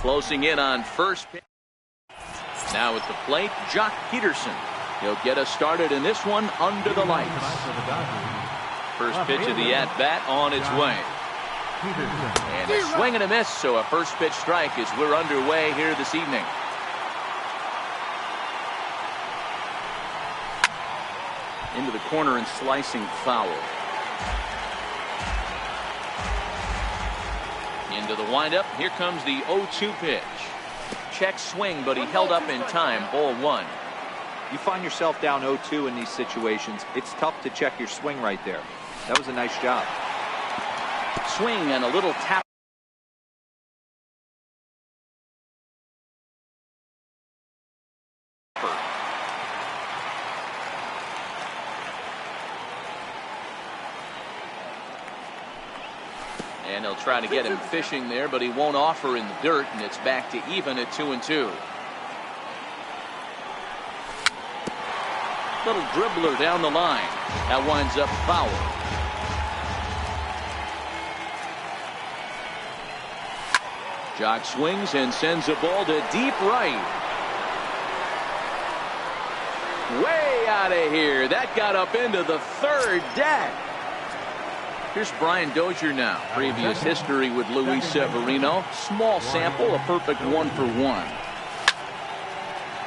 Closing in on first pitch. Now at the plate, Jock Peterson. He'll get us started in this one under the lights. First pitch of the at-bat on its way. And a swing and a miss, so a first pitch strike as we're underway here this evening. Into the corner and slicing foul. Into the windup. Here comes the 0-2 pitch. Check swing, but he held up in time. Ball one. You find yourself down 0-2 in these situations. It's tough to check your swing right there. That was a nice job. Swing and a little tap. And they'll try to get him fishing there, but he won't offer in the dirt, and it's back to even at 2-2. Little dribbler down the line. That winds up foul. Jock swings and sends a ball to deep right. Way out of here. That got up into the third deck. Here's Brian Dozier now. Previous history with Luis Severino. Small sample, a perfect 1-for-1.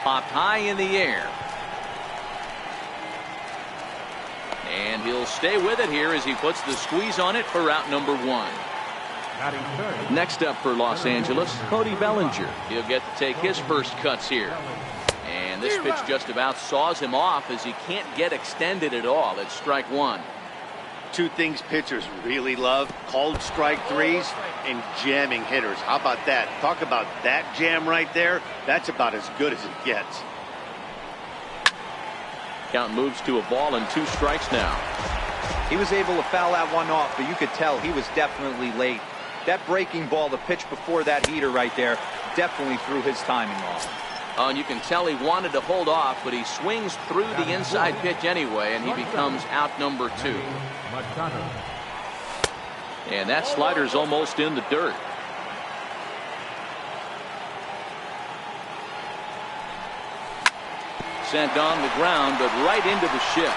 Popped high in the air. And he'll stay with it here as he puts the squeeze on it for out number one. Next up for Los Angeles, Cody Bellinger. He'll get to take his first cuts here. And this pitch just about saws him off as he can't get extended at all. It's strike one. Two things pitchers really love: called strike threes and jamming hitters. How about that? Talk about that jam right there. That's about as good as it gets. Count moves to a ball and 2 strikes now. He was able to foul that one off, but you could tell he was definitely late. That breaking ball, the pitch before that heater right there, definitely threw his timing off. And you can tell he wanted to hold off, but he swings through the inside pitch anyway, and he becomes out number 2. And that slider's almost in the dirt. Sent on the ground, but right into the ship.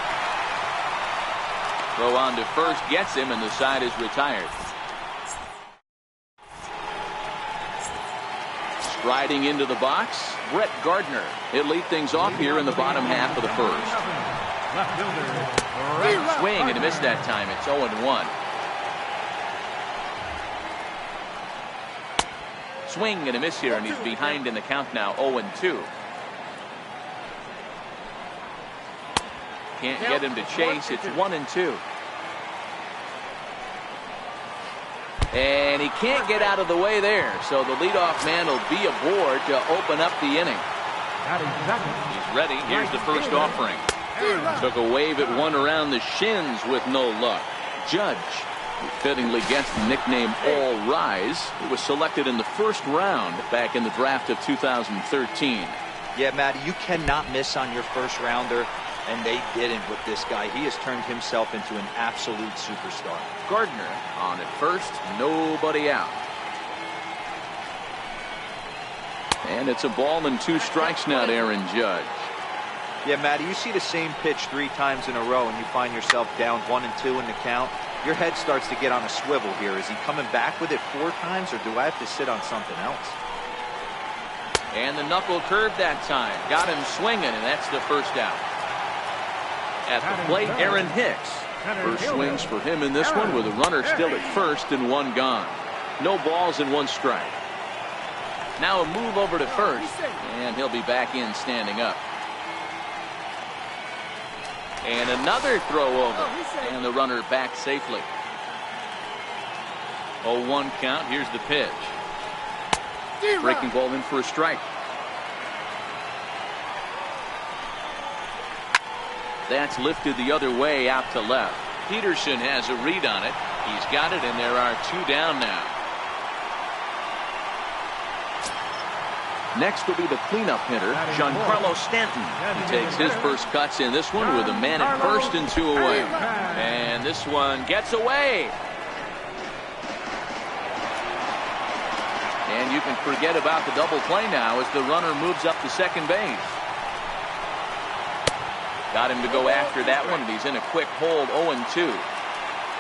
Throw on to first gets him, and the side is retired. Striding into the box, Brett Gardner. He'll lead things off here in the bottom half of the first. Swing and a miss that time. It's 0-1. Swing and a miss here, and he's behind in the count now, 0-2. Can't get him to chase. It's 1-2. And he can't get out of the way there, so the leadoff man will be aboard to open up the inning. He's ready. Here's the first offering. Took a wave at one around the shins with no luck. Judge, who fittingly gets the nickname All Rise, who was selected in the first round back in the draft of 2013. Yeah, Matty, you cannot miss on your first rounder. And they didn't with this guy. He has turned himself into an absolute superstar. Gardner on at first, nobody out. And it's a ball and 2 strikes now to Aaron Judge. Yeah, Matty, you see the same pitch 3 times in a row and you find yourself down 1-2 in the count. Your head starts to get on a swivel here. Is he coming back with it 4 times, or do I have to sit on something else? And the knuckle curve that time. Got him swinging, and that's the first out. At the plate, Aaron Hicks. First swings for him in this one with a runner still at first and 1 gone. No balls and 1 strike. Now a move over to first, and he'll be back in standing up. And another throw over, and the runner back safely. 0-1 count. Here's the pitch. Breaking ball in for a strike. That's lifted the other way out to left. Peterson has a read on it. He's got it, and there are 2 down now. Next will be the cleanup hitter, Giancarlo Stanton. He takes his first cuts in this one with a man at first and 2 away. And this one gets away. And And you can forget about the double play now as the runner moves up to second base. Got him to go after that one, and he's in a quick hold, 0-2.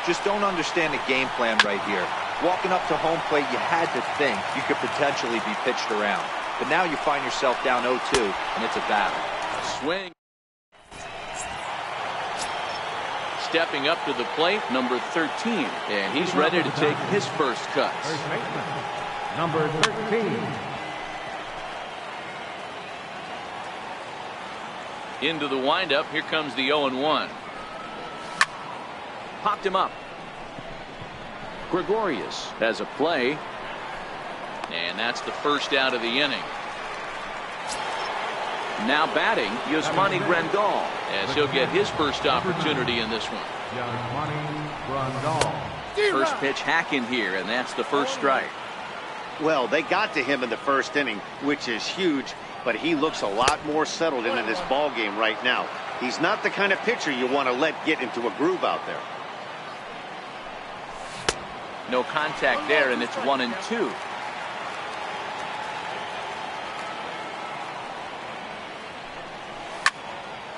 Just don't understand the game plan right here. Walking up to home plate, you had to think you could potentially be pitched around. But now you find yourself down 0-2, and it's a battle. A swing. Stepping up to the plate, number 13. And he's ready to take his first cuts. Number 13. Into the windup. Here comes the 0-1. Popped him up. Gregorius has a play. And that's the first out of the inning. Now batting, Yasmani Grandal, as he'll get his first opportunity in this one. First pitch hack in here, and that's the first strike. Well, they got to him in the first inning, which is huge, but he looks a lot more settled into this ball game right now. He's not the kind of pitcher you want to let get into a groove out there. No contact there, and it's 1-2.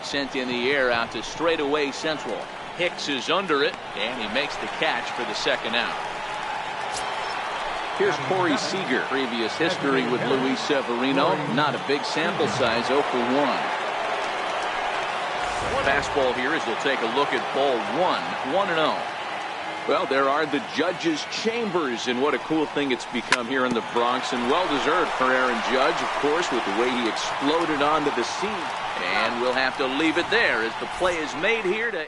Sent in the air out to straightaway central. Hicks is under it, and he makes the catch for the second out. Here's Corey Seager. Previous history with Luis Severino. Not a big sample size, 0 for 1. Fastball here as he'll take a look at ball 1-0. Well, there are the judges' chambers, and what a cool thing it's become here in the Bronx, and well-deserved for Aaron Judge, of course, with the way he exploded onto the scene. And we'll have to leave it there as the play is made here to...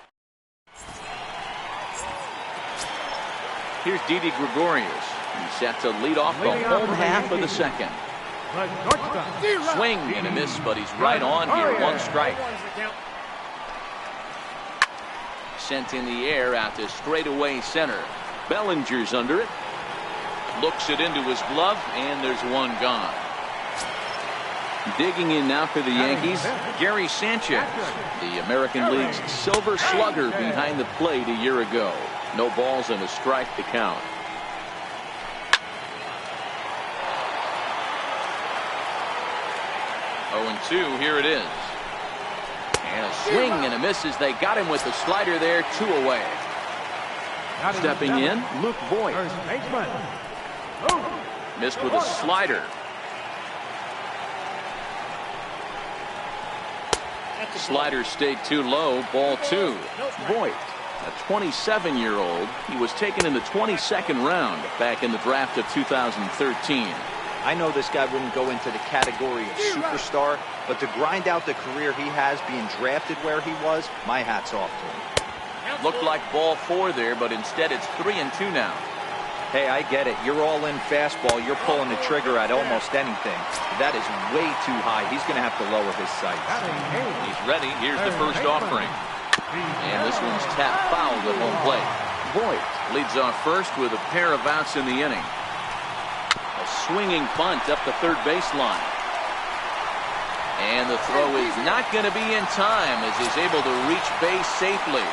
Here's Didi Gregorius. He's set to lead off the home half of the second. Swing and a miss, but he's right on here. 1 strike. Sent in the air out to straightaway center. Bellinger's under it. Looks it into his glove, and there's 1 gone. Digging in now for the Yankees, Gary Sanchez, the American League's silver slugger behind the plate a year ago. No balls and a strike to count. Oh, 2, here it is. And a swing and a miss as they got him with the slider there, 2 away. Stepping in, Luke Voigt. Missed with a slider. Slider stayed too low, ball 2. Voigt, a 27-year-old. He was taken in the 22nd round back in the draft of 2013. I know this guy wouldn't go into the category of superstar, but to grind out the career he has being drafted where he was, my hat's off to him. Looked like ball 4 there, but instead it's 3-2 now. Hey, I get it. You're all in fastball. You're pulling the trigger at almost anything. That is way too high. He's going to have to lower his sights. He's ready. Here's the first offering. And this one's tapped foul at home plate. Voigt leads off first with a pair of outs in the inning. A swinging bunt up the third baseline. And the throw is not going to be in time as he's able to reach base safely.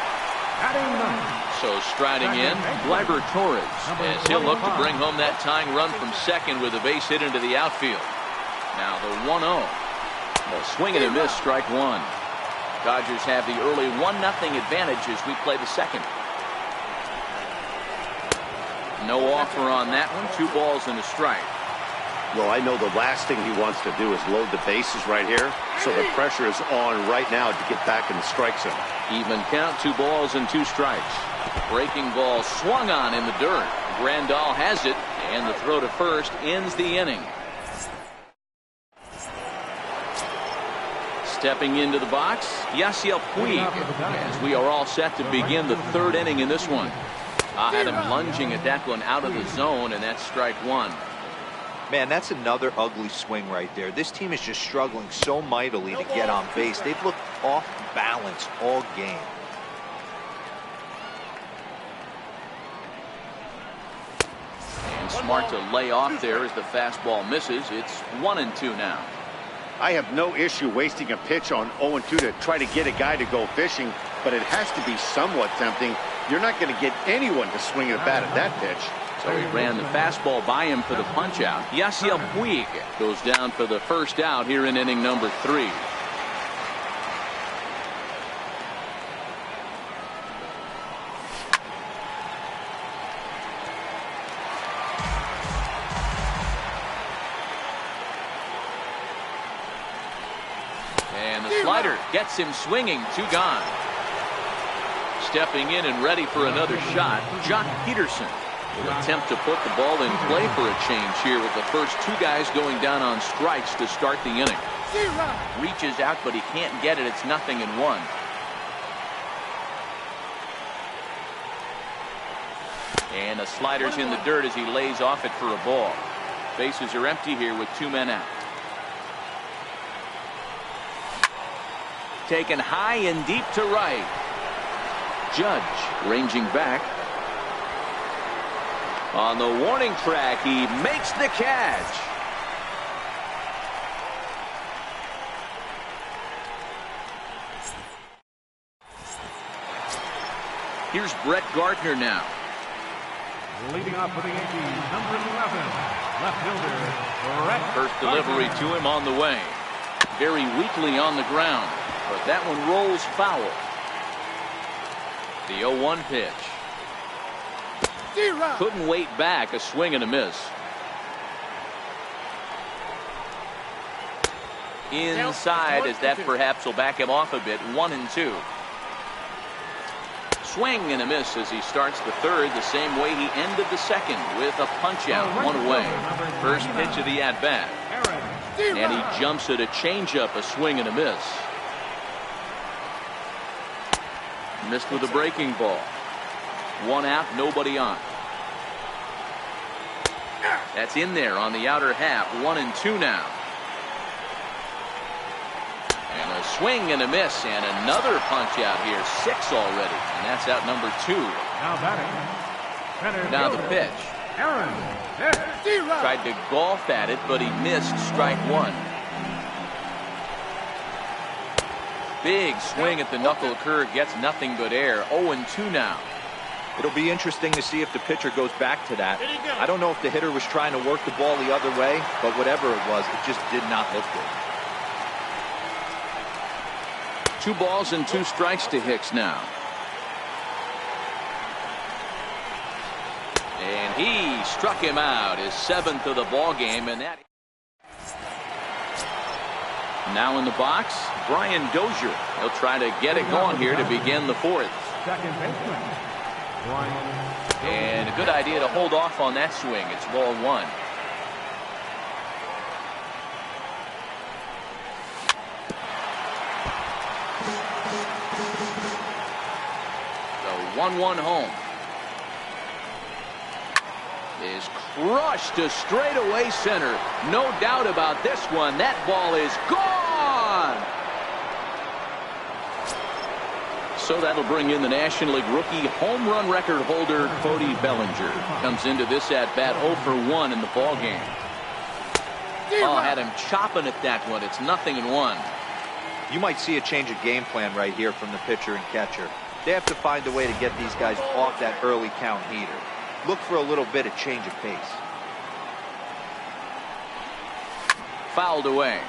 So striding in, Gleyber Torres, as he'll look to bring home that tying run from second with a base hit into the outfield. Now the 1-0. A swing and a miss, strike 1. Dodgers have the early 1-0 advantage as we play the second. No offer on that one. 2 balls and a strike. Well, I know the last thing he wants to do is load the bases right here, so the pressure is on right now to get back in the strike zone. Even count, 2 balls and 2 strikes. Breaking ball swung on in the dirt. Grandal has it, and the throw to first ends the inning. Stepping into the box, Yasiel Puig, as we are all set to begin the 3rd inning in this one. Had him lunging at that one out of the zone, and that's strike 1. Man, that's another ugly swing right there. This team is just struggling so mightily to get on base. They've looked off balance all game. And smart to lay off there as the fastball misses. It's 1-2 now. I have no issue wasting a pitch on 0-2 to try to get a guy to go fishing, but it has to be somewhat tempting. You're not going to get anyone to swing a bat at that pitch. So So he ran the fastball by him for the punch out. Yasiel Puig goes down for the first out here in inning number 3. And the slider gets him swinging. 2 gone. Stepping in and ready for another shot, Jock Peterson will attempt to put the ball in play for a change here with the first 2 guys going down on strikes to start the inning. Reaches out, but he can't get it. It's 0-1. And the slider's in the dirt as he lays off it for a ball. Bases are empty here with 2 men out. Taken high and deep to right. Judge ranging back. On the warning track, he makes the catch. Here's Brett Gardner now. Leading off for the Yankees, number 11, left fielder, Brett First delivery Gardner. to him on the way. Very weakly on the ground, but that one rolls foul. The 0-1 pitch. Couldn't wait back. A swing and a miss. Inside, as that perhaps will back him off a bit. 1-2. Swing and a miss as he starts the third the same way he ended the second with a punch out. 1 away. First pitch of the at bat. And he jumps at a changeup. A swing and a miss. Missed with a breaking ball. 1 out, nobody on. That's in there on the outer half. 1-2 now. And a swing and a miss, and another punch out here. 6 already, and that's out number 2. Now batting. Now the pitch. Tried to golf at it, but he missed strike 1. Big swing at the knuckle curve, gets nothing but air. 0-2 now. It'll be interesting to see if the pitcher goes back to that. I don't know if the hitter was trying to work the ball the other way, but whatever it was, it just did not look good. 2 balls and 2 strikes to Hicks now. And he struck him out, his 7th of the ball game, and that. Now in the box, Brian Dozier. He'll try to get it going here to begin the 4th. Second baseman, Brian. And a good idea to hold off on that swing. It's ball 1. The 1-1 home is crushed to straightaway center. No doubt about this one. That ball is gone. So that'll bring in the National League rookie home run record holder Cody Bellinger. Comes into this at bat 0 for 1 in the ball game. Oh, had him chopping at that one. It's 0-1. You might see a change of game plan right here from the pitcher and catcher. They have to find a way to get these guys off that early count heater. Look for a little bit of change of pace. Fouled away.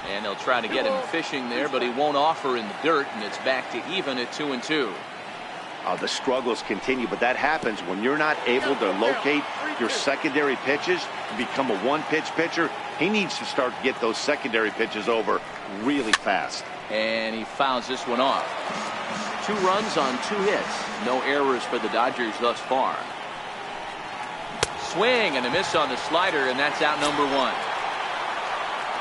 And they'll try to get him fishing there, but he won't offer in the dirt, and it's back to even at 2-2. The struggles continue, but that happens when you're not able to locate your secondary pitches to become a one-pitch pitcher. He needs to start to get those secondary pitches over really fast. And he fouls this one off. 2 runs on 2 hits. No errors for the Dodgers thus far. Swing and a miss on the slider, and that's out number 1.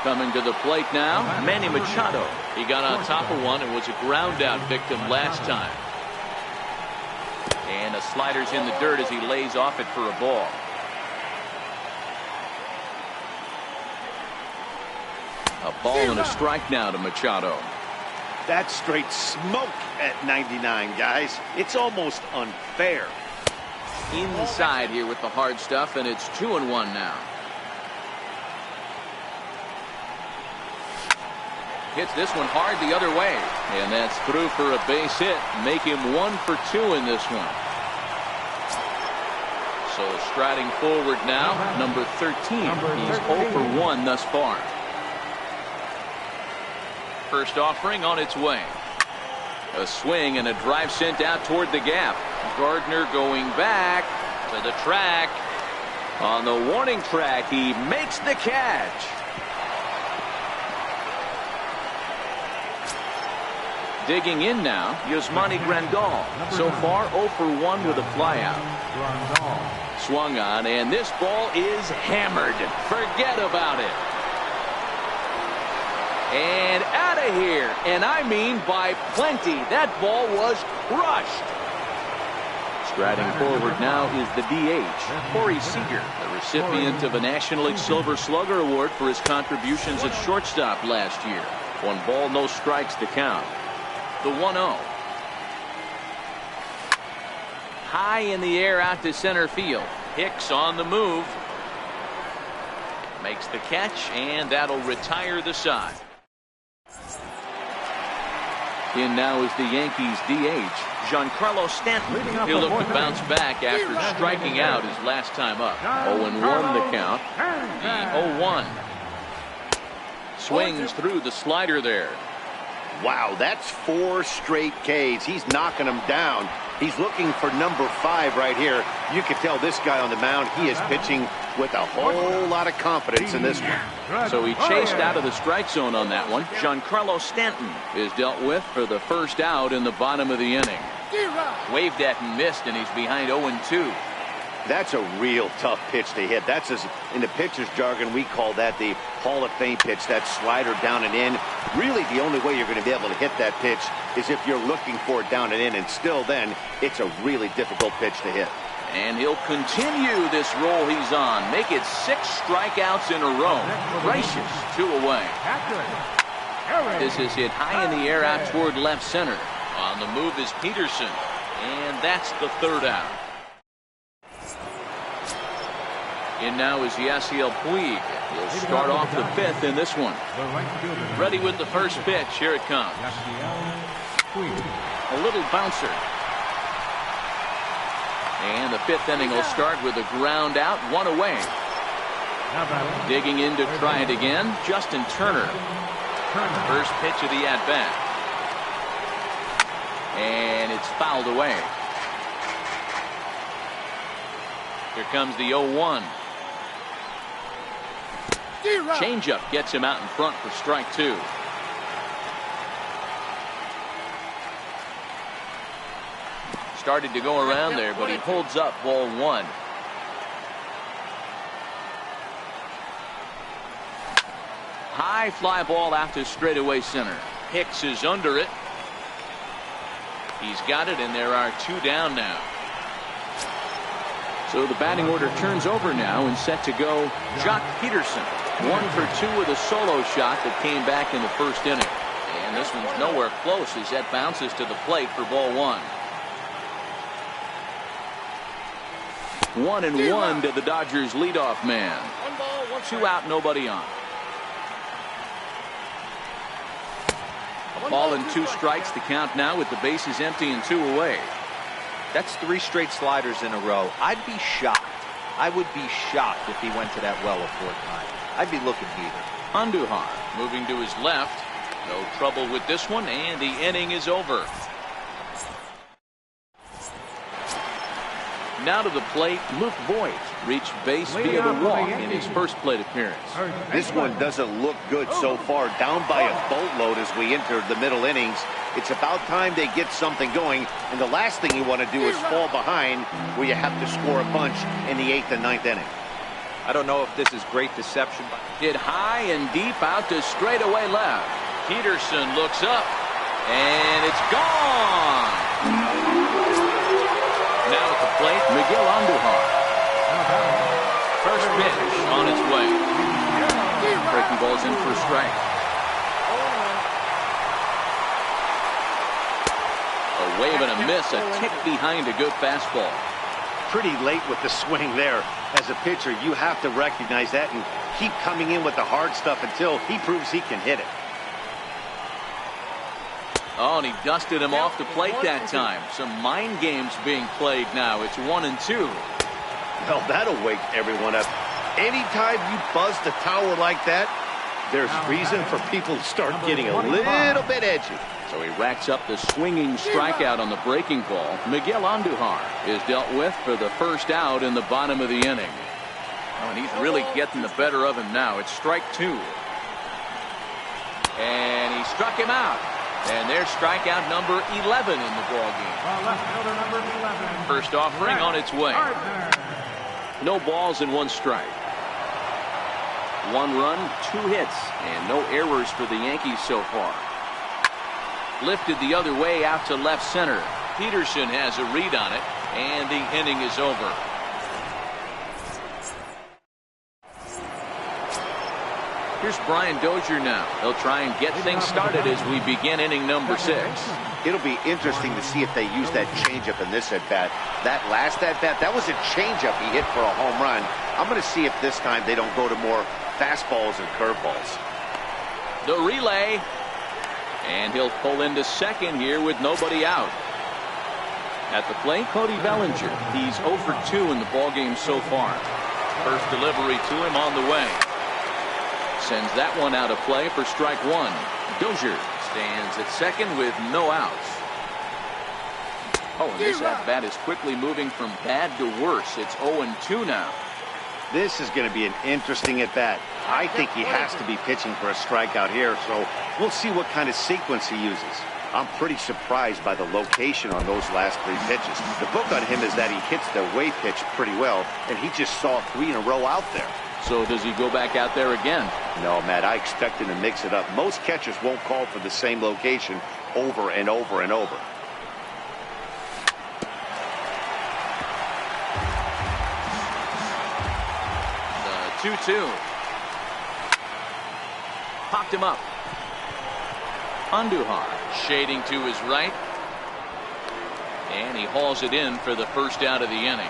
Coming to the plate now, Manny Machado. He got on top of one and was a ground out victim last time. And a slider's in the dirt as he lays off it for a ball. A ball and a strike now to Machado. That's straight smoke at 99, guys. It's almost unfair. Inside here with the hard stuff, and it's 2-1 now. Hits this one hard the other way. And that's through for a base hit. Make him 1 for 2 in this one. So striding forward now, number 13. He's 0 for 1 thus far. First offering on its way. A swing and a drive sent out toward the gap. Gardner going back to the track. On the warning track, he makes the catch. Digging in now, Yasmani Grandal. So far, 0 for 1 with a flyout. Swung on, and this ball is hammered. Forget about it. And out of here. And I mean by plenty. That ball was crushed. Striding forward now is the DH, Corey Seager, the recipient of a National League Silver Slugger Award for his contributions at shortstop last year. 1 ball, no strikes to count. The 1-0. High in the air out to center field. Hicks on the move. Makes the catch, and that'll retire the side. In now is the Yankees DH, Giancarlo Stanton. He'll look to bounce back after striking out his last time up. 0-1 the count. The 0-1. Swings through the slider there. Wow, that's 4 straight Ks. He's knocking them down. He's looking for number 5 right here. You can tell this guy on the mound, he is pitching with a whole lot of confidence in this one. So he chased out of the strike zone on that one. Giancarlo Stanton is dealt with for the first out in the bottom of the inning. Waved at and missed, and he's behind 0-2. That's a real tough pitch to hit. That's, in the pitcher's jargon, we call that the Hall of Fame pitch, that slider down and in. Really, the only way you're going to be able to hit that pitch is if you're looking for it down and in, and still then, it's a really difficult pitch to hit. And he'll continue this roll he's on. Make it 6 strikeouts in a row. Gracious, 2 away. This is hit high in the air out toward left center. On the move is Peterson. And that's the 3rd out. In now is Yasiel Puig. He'll start off the 5th in this one. Ready with the first pitch. Here it comes. A little bouncer. And the 5th inning will start with a ground out, 1 away. Digging in to try it again, Justin Turner. First pitch of the at-bat. And it's fouled away. Here comes the 0-1. Changeup gets him out in front for strike 2. Started to go around there, but he holds up ball 1. High fly ball out to straightaway center. Hicks is under it. He's got it, and there are 2 down now. So the batting order turns over now and set to go Jock Peterson. 1 for 2 with a solo shot that came back in the first inning. And this one's nowhere close as that bounces to the plate for ball 1. 1-1 to the Dodgers leadoff man. 2 out, nobody on. A ball and 2 strikes to count now with the bases empty and 2 away. That's 3 straight sliders in a row. I'd be shocked. I would be shocked if he went to that well a 4th time. I'd be looking heated. Andujar moving to his left. No trouble with this one, and the inning is over. Now to the plate, Luke Voigt reached base via the walk in his first plate appearance. This one doesn't look good so far. Down by a boatload as we enter the middle innings. It's about time they get something going, and the last thing you want to do is fall behind where you have to score a bunch in the 8th and 9th inning. I don't know if this is great deception. Hit high and deep out to straightaway left. Peterson looks up, and it's gone. Now at the plate, Miguel Andujar. First pitch on its way. Breaking balls in for a strike. A wave and a miss, a tick behind a good fastball. Pretty late with the swing there. As a pitcher, you have to recognize that and keep coming in with the hard stuff until he proves he can hit it. Oh, and he dusted him off the plate that time. Some mind games being played now. It's 1-2. Well, that'll wake everyone up. Anytime you buzz the tower like that, there's reason for people to start getting a little bit edgy. So he racks up the swinging strikeout on the breaking ball. Miguel Andujar is dealt with for the first out in the bottom of the inning. Oh, and he's really getting the better of him now. It's strike 2. And he struck him out. And there's strikeout number 11 in the ballgame. Left fielder number 11. First offering on its way. No balls and 1 strike. 1 run, 2 hits, and no errors for the Yankees so far. Lifted the other way out to left center. Peterson has a read on it, and the inning is over. Here's Brian Dozier now. He'll try and get things started as we begin inning number 6. It'll be interesting to see if they use that changeup in this at-bat. That last at-bat, that was a changeup he hit for a home run. I'm going to see if this time they don't go to more fastballs and curveballs. The relay. And he'll pull into second here with nobody out. At the plate, Cody Bellinger. He's 0 for 2 in the ballgame so far. First delivery to him on the way. Sends that one out of play for strike 1. Dozier stands at second with no outs. Oh, and this at-bat is quickly moving from bad to worse. It's 0-2 now. This is going to be an interesting at-bat. I think he has to be pitching for a strikeout here, so we'll see what kind of sequence he uses. I'm pretty surprised by the location on those last 3 pitches. The book on him is that he hits the away pitch pretty well, and he just saw 3 in a row out there. So does he go back out there again? No, Matt, I expect him to mix it up. Most catchers won't call for the same location over and over and over. The 2-2. Popped him up. Andujar shading to his right. And he hauls it in for the first out of the inning.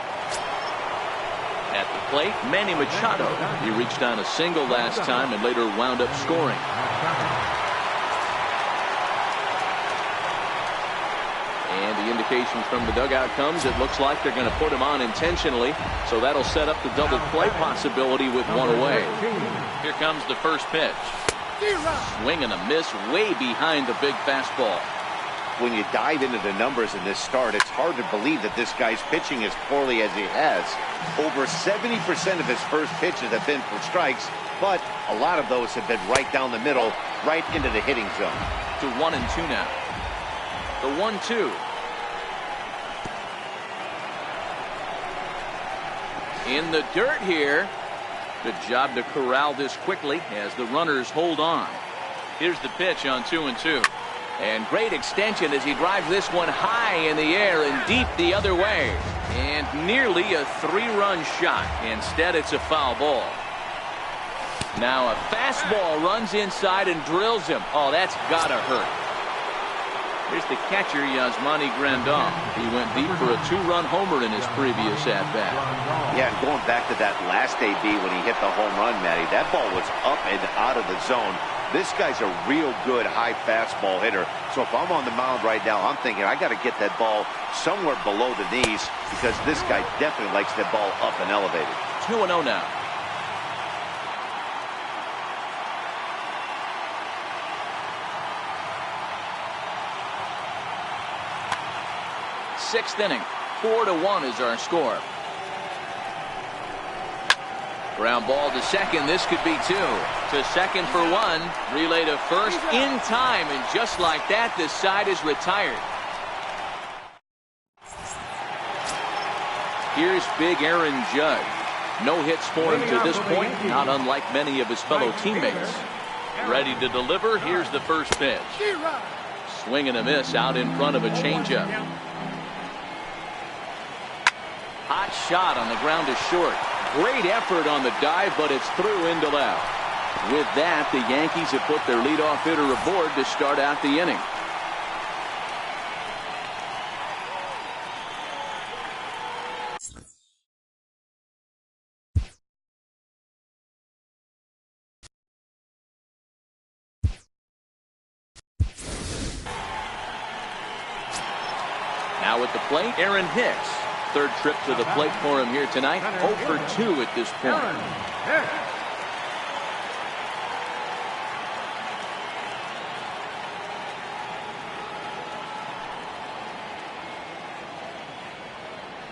At the plate, Manny Machado. He reached on a single last time and later wound up scoring. And the indication from the dugout comes, it looks like they're going to put him on intentionally. So that'll set up the double play possibility with 1 away. Here comes the first pitch. Swing and a miss way behind the big fastball. When you dive into the numbers in this start, it's hard to believe that this guy's pitching as poorly as he has. Over 70% of his first pitches have been for strikes, but a lot of those have been right down the middle, right into the hitting zone. To 1-2 now. The 1-2. In the dirt here. Good job to corral this quickly as the runners hold on. Here's the pitch on 2-2. And great extension as he drives this one high in the air and deep the other way. And nearly a 3-run shot. Instead, it's a foul ball. Now a fastball runs inside and drills him. Oh, that's gotta hurt. Here's the catcher, Yasmani Grandal. He went deep for a 2-run homer in his previous at-bat. Yeah, and going back to that last AB when he hit the home run, Matty, that ball was up and out of the zone. This guy's a real good high fastball hitter. So if I'm on the mound right now, I'm thinking I got to get that ball somewhere below the knees because this guy definitely likes that ball up and elevated. 2-0 now. Sixth inning. 4-1 is our score. Ground ball to second. This could be 2. To second for 1. Relay to first in time. And just like that, this side is retired. Here's big Aaron Judge. No hits for him to this point. Not unlike many of his fellow teammates. Ready to deliver. Here's the first pitch. Swing and a miss out in front of a changeup. Hot shot on the ground to short. Great effort on the dive, but it's through into left. With that, the Yankees have put their leadoff hitter aboard to start out the inning. Now at the plate, Aaron Hicks. Third trip to the plate for him here tonight. 0 for 2 at this point.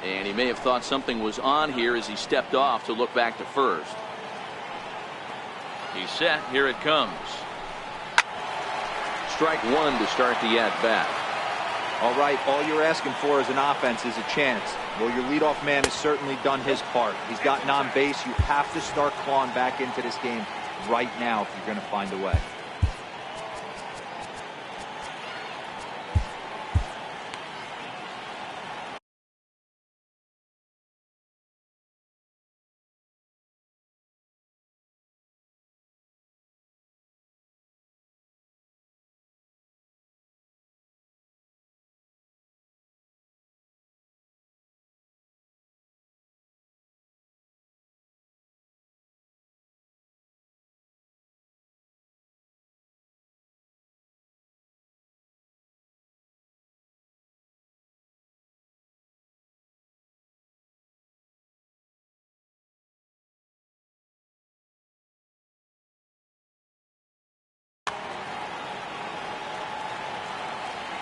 And he may have thought something was on here as he stepped off to look back to first. He's set. Here it comes. Strike one to start the at-bat. All right, all you're asking for as an offense is a chance. Well, your leadoff man has certainly done his part. He's gotten on base. You have to start clawing back into this game right now if you're going to find a way.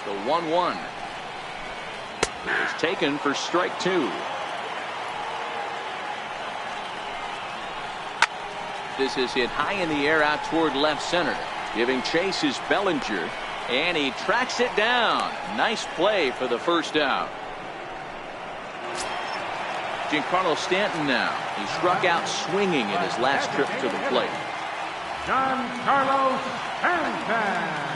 The 1-1 is taken for strike two. This is hit high in the air out toward left center. Giving chase is Bellinger, and he tracks it down. Nice play for the first out. Giancarlo Stanton now. He struck out swinging in his last trip to the plate. Giancarlo Stanton.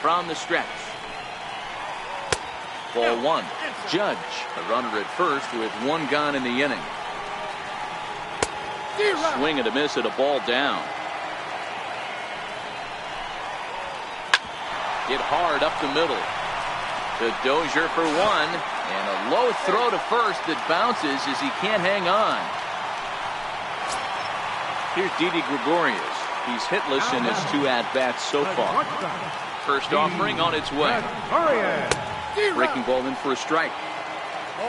from the stretch. Ball one. Judge, a runner at first with one gone in the inning. Swing and a miss at a ball down. Hit hard up the middle. To Dozier for one. And a low throw to first that bounces as he can't hang on. Here's Didi Gregorius. He's hitless in his 2 at-bats so far. First offering on its way. Breaking ball in for a strike.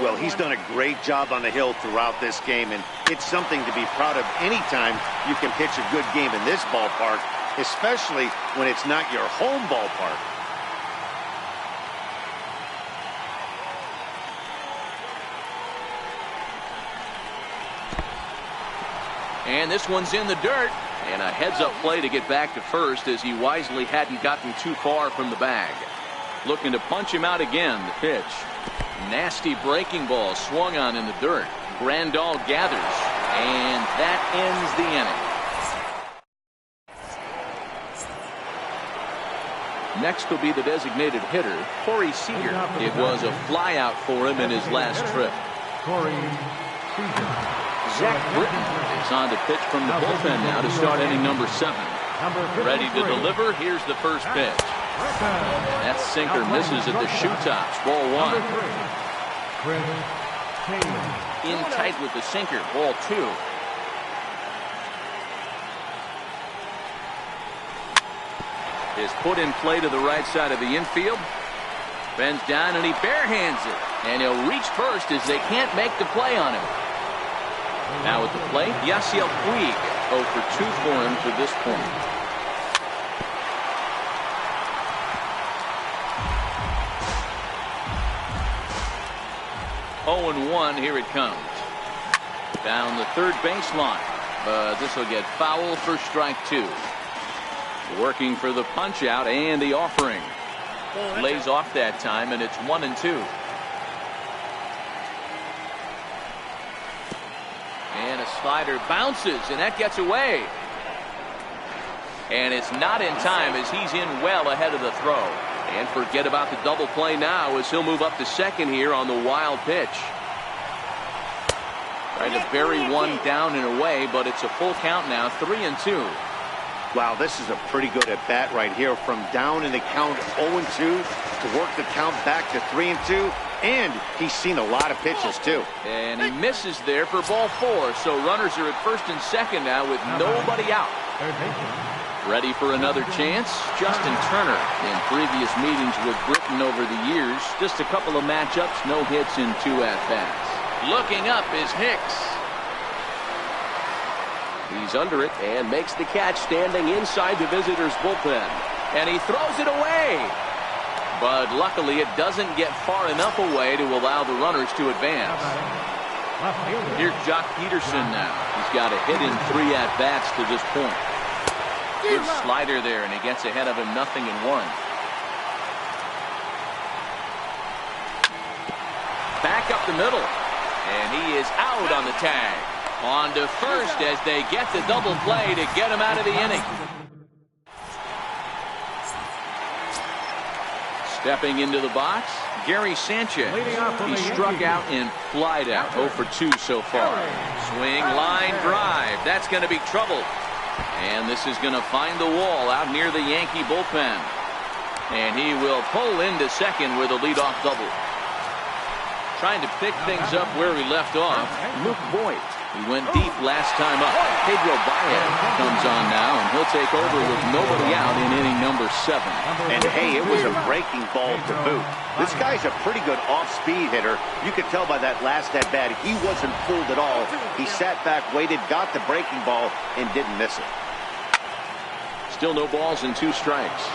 Well, he's done a great job on the hill throughout this game, and it's something to be proud of anytime you can pitch a good game in this ballpark, especially when it's not your home ballpark. And this one's in the dirt. And a heads-up play to get back to first as he wisely hadn't gotten too far from the bag. Looking to punch him out again. The pitch. Nasty breaking ball swung on in the dirt. Grandal gathers. And that ends the inning. Next will be the designated hitter, Corey Seager. It was a flyout for him in his last trip. Corey Seager. Zach Britton is on to pitch from the bullpen now to start inning number 7. Ready to deliver. Here's the first pitch. That sinker misses at the shoe tops. Ball 1. In tight with the sinker. Ball 2. Is put in play to the right side of the infield. Bends down and he barehands it. And he'll reach first as they can't make the play on him. Now at the plate, Yasiel Puig. 0 for 2 for him to this point. Oh and 1, here it comes. Down the third baseline. But this will get foul for strike 2. Working for the punch out and the offering. Lays off that time, and it's 1 and 2. And a slider bounces, and that gets away. And it's not in time as he's in well ahead of the throw. And forget about the double play now as he'll move up to second here on the wild pitch. Trying to bury one down and away, but it's a full count now, 3 and 2. Wow, this is a pretty good at bat right here. From down in the count 0 and 2 to work the count back to 3 and 2. And he's seen a lot of pitches, too. And he misses there for ball 4. So runners are at first and second now with nobody out. Ready for another chance? Justin Turner. In previous meetings with Britton over the years, just a couple of matchups, no hits in 2 at-bats. Looking up is Hicks. He's under it and makes the catch standing inside the visitor's bullpen. And he throws it away. But luckily, it doesn't get far enough away to allow the runners to advance. Here's Jock Peterson now. He's got a hit in 3 at-bats to this point. Good slider there, and he gets ahead of him 0-1. Back up the middle. And he is out on the tag. On to first as they get the double play to get him out of the inning. Stepping into the box, Gary Sanchez. He struck out and flied out. 0 for 2 so far. Swing, line drive. That's going to be trouble. And this is going to find the wall out near the Yankee bullpen. And he will pull into second with a leadoff double. Trying to pick things up where he left off, Luke Voigt. He went deep last time up. Pedro Baez comes on now, and he'll take over with nobody out in inning number 7. And hey, it was a breaking ball to boot. This guy's a pretty good off-speed hitter. You could tell by that last at-bat, he wasn't fooled at all. He sat back, waited, got the breaking ball, and didn't miss it. Still no balls and 2 strikes.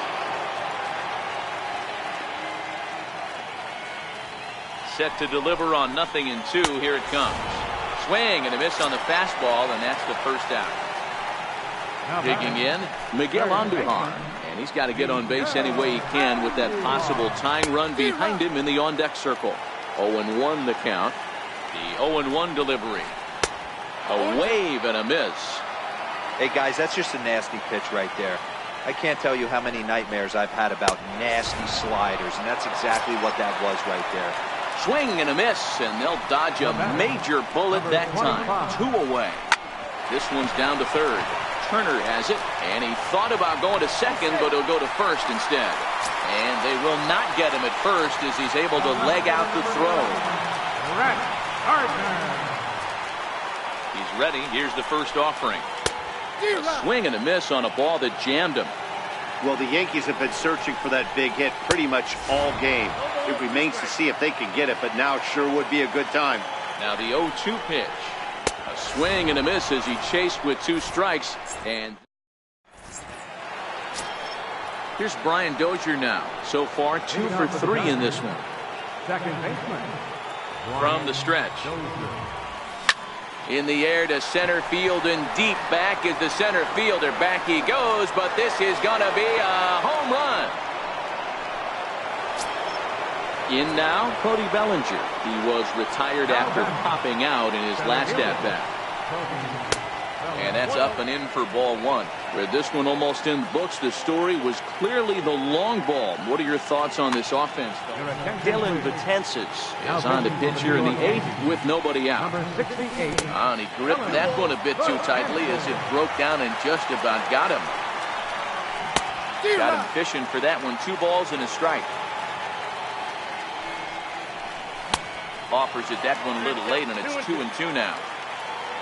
Set to deliver on 0-2. Here it comes. Swing and a miss on the fastball, and that's the first out. Digging in, Miguel Andujar. And he's got to get on base any way he can with that possible tying run behind him in the on-deck circle. 0-1 the count. The 0-1 delivery. A wave and a miss. Hey, guys, that's just a nasty pitch right there. I can't tell you how many nightmares I've had about nasty sliders, and that's exactly what that was right there. Swing and a miss, and they'll dodge a major bullet that time. 2 away. This one's down to third. Turner has it, and he thought about going to second, but he'll go to first instead. And they will not get him at first as he's able to leg out the throw. He's ready. Here's the first offering. A swing and a miss on a ball that jammed him. Well, the Yankees have been searching for that big hit pretty much all game. It remains to see if they can get it, but now sure would be a good time. Now the 0-2 pitch. A swing and a miss as he chased with 2 strikes. And here's Brian Dozier now. So far, 2 for 3 in this one. Second baseman. From the stretch. In the air to center field and deep. Back is the center fielder. Back he goes, but this is going to be a home run. In now, Cody Bellinger. He was retired after popping out in his last at-bat. And that's up and in for ball 1. With this one almost in the books, the story was clearly the long ball. What are your thoughts on this offense? Dylan Betances is on the pitch here in the 8th with nobody out. And he gripped that one a bit too tightly as it broke down and just about got him. Got him fishing for that one. 2 balls and a strike. Offers it that one a little late, and it's 2-2 now.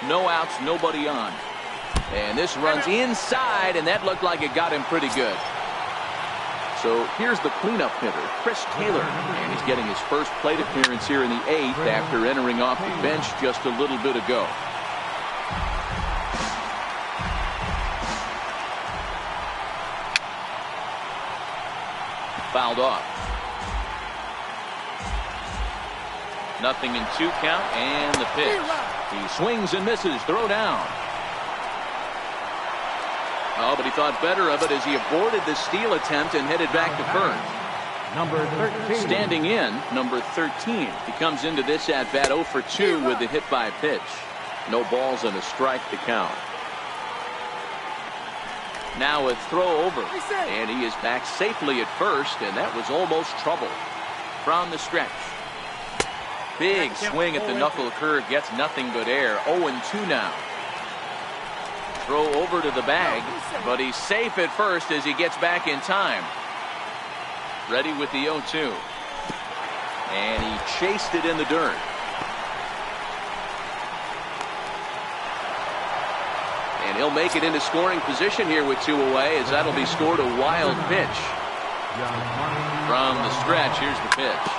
No outs, nobody on. And this runs inside, and that looked like it got him pretty good. So here's the cleanup hitter, Chris Taylor. And he's getting his first plate appearance here in the 8th after entering off the bench just a little bit ago. Fouled off. 0-2 count, and the pitch. He swings and misses. Throw down. Oh, but he thought better of it as he aborted the steal attempt and headed back to first. Number 13. Standing in, number 13. He comes into this at-bat 0 for 2 with the hit by pitch. No balls and a strike to count. Now a throw over, and he is back safely at first, and that was almost trouble. From the stretch. Big swing at the knuckle curve, gets nothing but air. 0-2 now. Throw over to the bag, but he's safe at first as he gets back in time. Ready with the 0-2. And he chased it in the dirt. And he'll make it into scoring position here with 2 away, as that'll be scored a wild pitch. From the stretch, here's the pitch.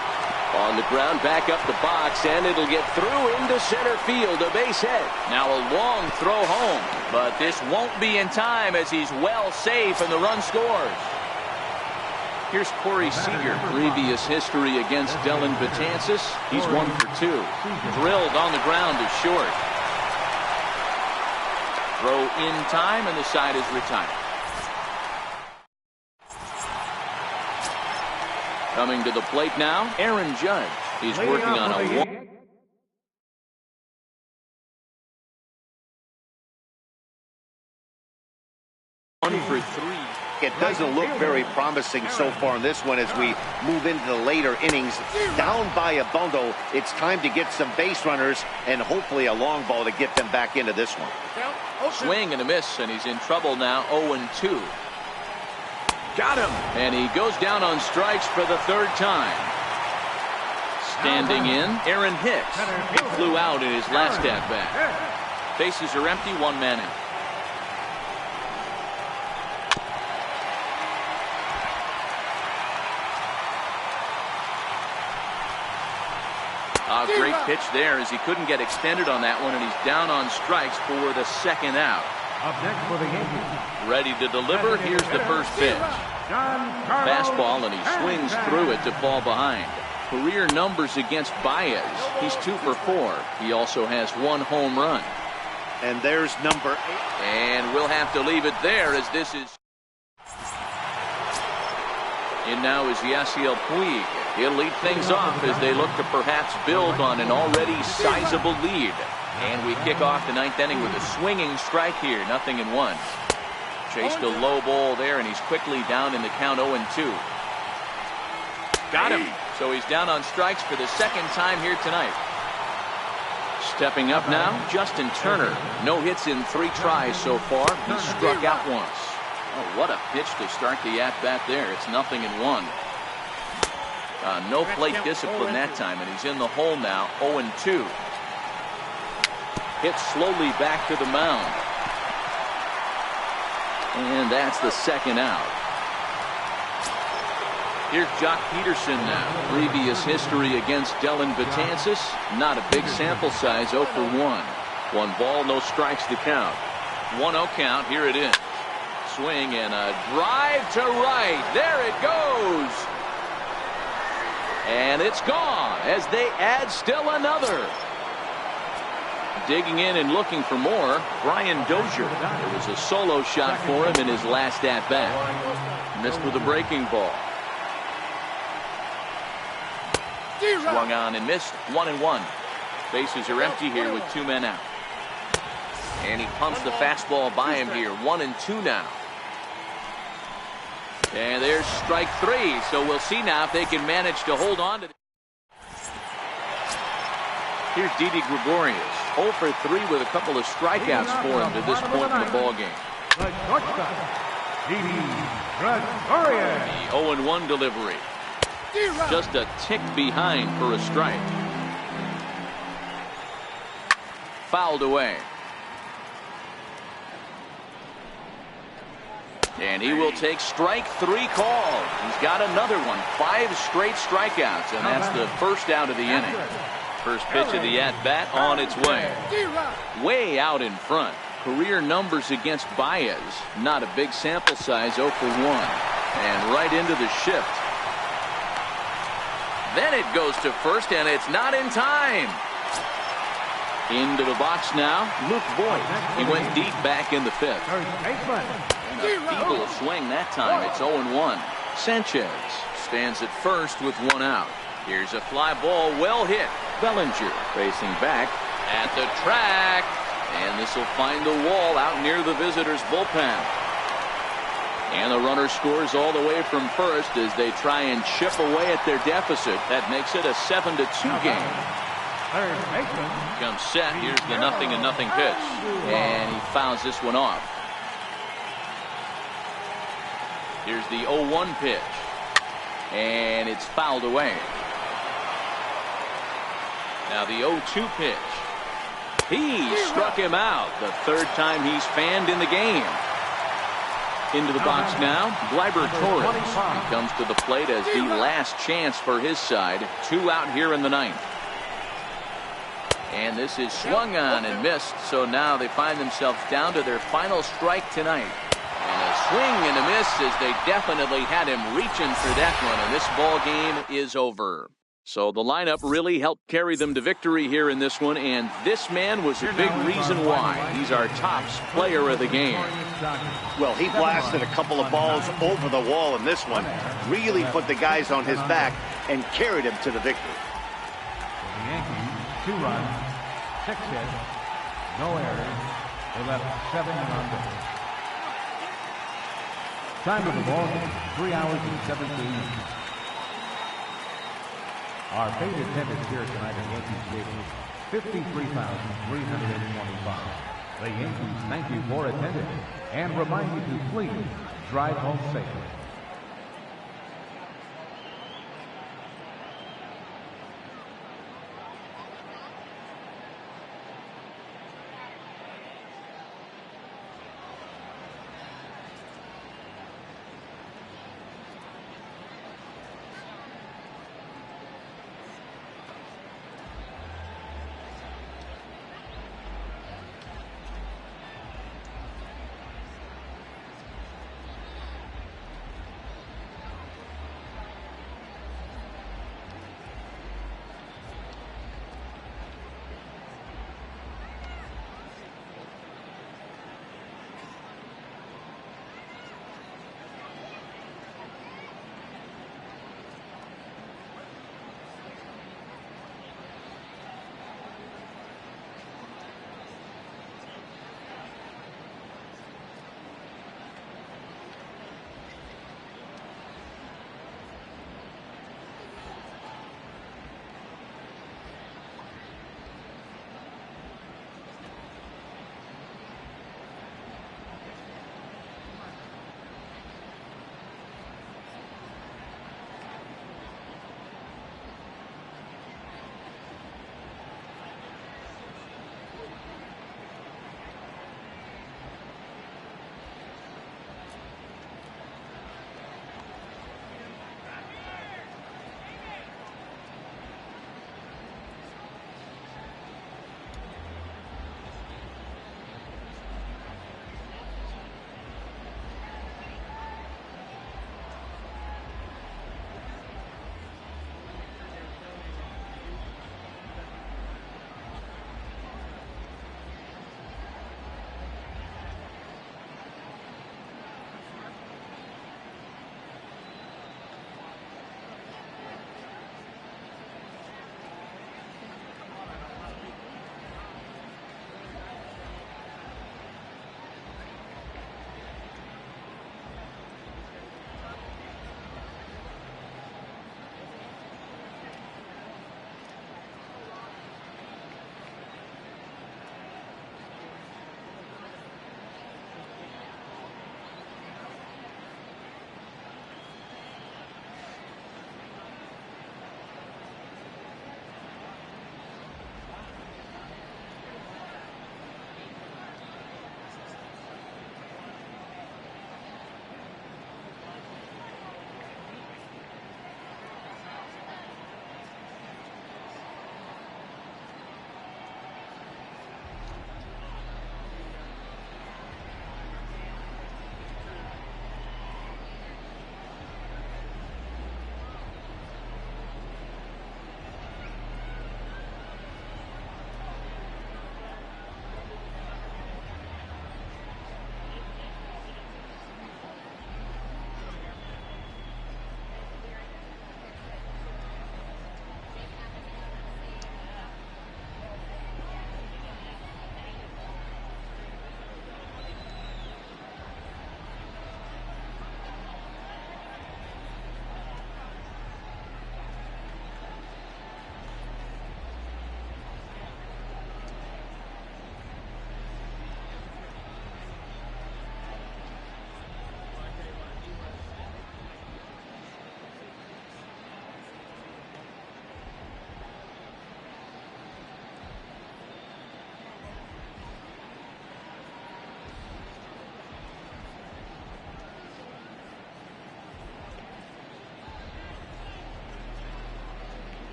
On the ground, back up the box, and it'll get through into center field, a base hit. Now a long throw home, but this won't be in time as he's well safe and the run scores. Here's Corey Seager. Previous history against Dylan Betances. He's 1 for 2. Drilled on the ground to short. Throw in time, and the side is retired. Coming to the plate now, Aaron Judge. He's working on a 1 for 3. It doesn't look very promising so far in this one as we move into the later innings. Down by a bundle, it's time to get some base runners and hopefully a long ball to get them back into this one. Swing and a miss, and he's in trouble now. 0-2. Got him, and he goes down on strikes for the 3rd time. Standing in, Aaron Hicks. He flew out in his last at-bat. Bases are empty, 1 man out. A great pitch there as he couldn't get extended on that one, and he's down on strikes for the 2nd out. Up next for the Yankees. Ready to deliver. Here's the first pitch. Fastball, and he swings through it to fall behind. Career numbers against Baez. He's 2 for 4. He also has 1 home run. And there's number 8. And we'll have to leave it there as this is. In now is Yasiel Puig. He'll lead things off as they look to perhaps build on an already sizable lead. And we kick off the 9th inning with a swinging strike here. 0-1. Chased a low ball there, and he's quickly down in the count 0-2. Got him. So he's down on strikes for the second time here tonight. Stepping up now, Justin Turner. No hits in 3 tries so far. He struck out once. Oh, what a pitch to start the at-bat there. It's 0-1. No plate discipline that time, and he's in the hole now, 0-2. Hit slowly back to the mound. And that's the second out. Here's Jock Peterson now. Previous history against Dellin Betances. Not a big sample size, 0 for 1. 1 ball, no strikes to count. 1-0 count, here it is. Swing and a drive to right. There it goes. And it's gone as they add still another. Digging in and looking for more, Brian Dozier. It was a solo shot for him in his last at-bat. Missed with a breaking ball. Swung on and missed. 1-1. Bases are empty here with 2 men out. And he pumps the fastball by him here. 1-2 now. And there's strike 3. So we'll see now if they can manage to hold on to. Here's Didi Gregorius. 0 for 3 with a couple of strikeouts for him to this point in the ballgame. The 0-1 delivery. Just a tick behind for a strike. Fouled away. And he will take strike 3 call. He's got another one. 5 straight strikeouts, and that's the first out of the inning. First pitch of the at-bat on its way. Way out in front. Career numbers against Baez. Not a big sample size, 0 for 1. And right into the shift. Then it goes to first, and it's not in time. Into the box now, Luke Voigt. He went deep back in the 5th. And a feeble swing that time. It's 0-1. Sanchez stands at first with 1 out. Here's a fly ball, well hit. Bellinger racing back at the track. And this will find the wall out near the visitors' bullpen. And the runner scores all the way from first as they try and chip away at their deficit. That makes it a 7-2 game. Comes set. Here's the 0-0 pitch. And he fouls this one off. Here's the 0-1 pitch. And it's fouled away. Now the 0-2 pitch. He struck him out. The 3rd time he's fanned in the game. Into the box now, Gleyber Torres. He comes to the plate as the last chance for his side. 2 out here in the 9th. And this is swung on and missed. So now they find themselves down to their final strike tonight. And a swing and a miss as they definitely had him reaching for that one. And this ball game is over. So the lineup really helped carry them to victory here in this one, and this man was a big reason why. He's our top player of the game. Well, he blasted a couple of balls over the wall in this one, really put the guys on his back and carried him to the victory. The Yankees, 2 runs, 6 hits, no errors. They left 7 on base. Time of the ball game, 3 hours and 17 minutes. Our paid attendance here tonight at Yankee Stadium is 53,325. The Yankees thank you for attending and remind you to please drive home safely.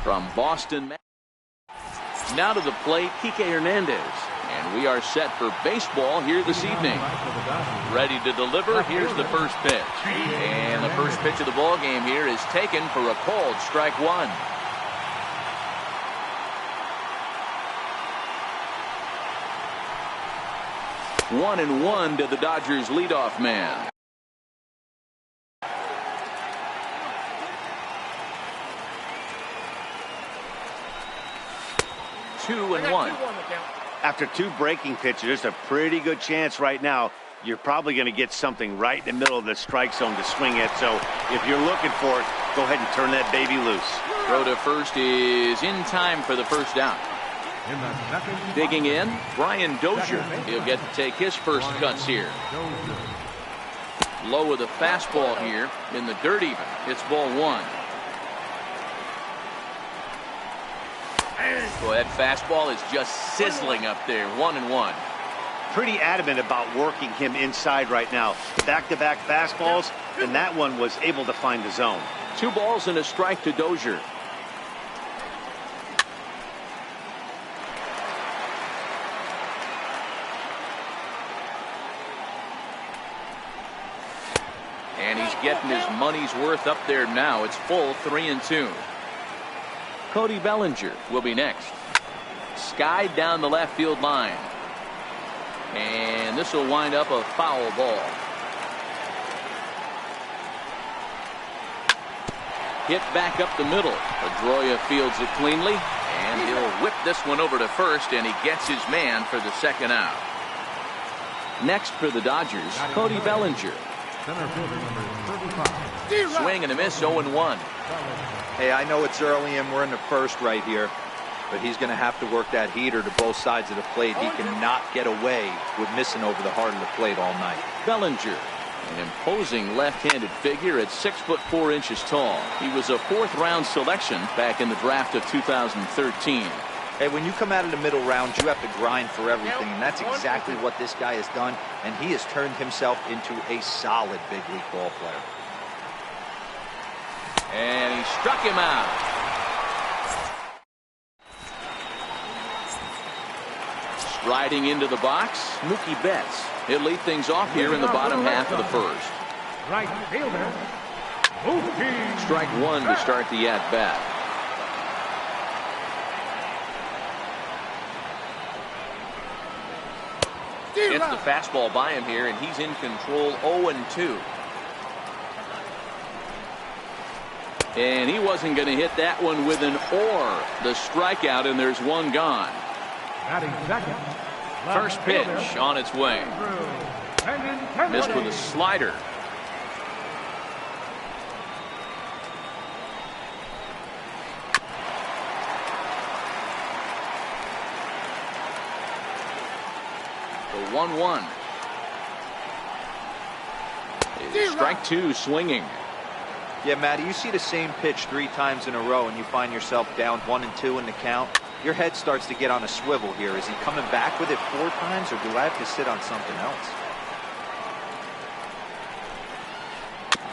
from Boston. Now to the plate, Kike Hernandez. And we are set for baseball here this evening. Ready to deliver. Here's the first pitch. And the first pitch of the ball game here is taken for a called strike one. One and one to the Dodgers leadoff man. Two and one. After two breaking pitches, there's a pretty good chance right now you're probably going to get something right in the middle of the strike zone to swing at. So if you're looking for it, go ahead and turn that baby loose. Throw to first is in time for the first out. Digging in, Brian Dozier. He'll get to take his first cuts here. Low with a fastball here in the dirt even. It's ball one. Boy, that fastball is just sizzling up there. 1-1. Pretty adamant about working him inside right now. Back-to-back fastballs, and that one was able to find the zone. 2 balls and a strike to Dozier. And he's getting his money's worth up there now. It's full 3-2. Cody Bellinger will be next. Skied down the left field line. And this will wind up a foul ball. Hit back up the middle. Pedroia fields it cleanly. And he'll whip this one over to first, and he gets his man for the second out. Next for the Dodgers, Cody Bellinger. Swing and a miss, 0-1. Hey, I know it's early and we're in the first right here, but he's going to have to work that heater to both sides of the plate. He cannot get away with missing over the heart of the plate all night. Bellinger, an imposing left-handed figure at 6'4" tall. He was a 4th-round selection back in the draft of 2013. Hey, when you come out of the middle rounds, you have to grind for everything, and that's exactly what this guy has done, and he has turned himself into a solid big league ball player. And he struck him out. Striding into the box, Mookie Betts. He'll lead things off here in the bottom half of the first. Right fielder, Mookie. Strike one to start the at-bat. Gets the fastball by him here, and he's in control. 0-2. And he wasn't going to hit that one with an or. The strikeout, and there's one gone. First pitch on its way. Missed with a slider. The 1-1. Strike two swinging. Yeah, Matty, you see the same pitch 3 times in a row and you find yourself down 1-2 in the count. Your head starts to get on a swivel here. Is he coming back with it 4 times, or do I have to sit on something else?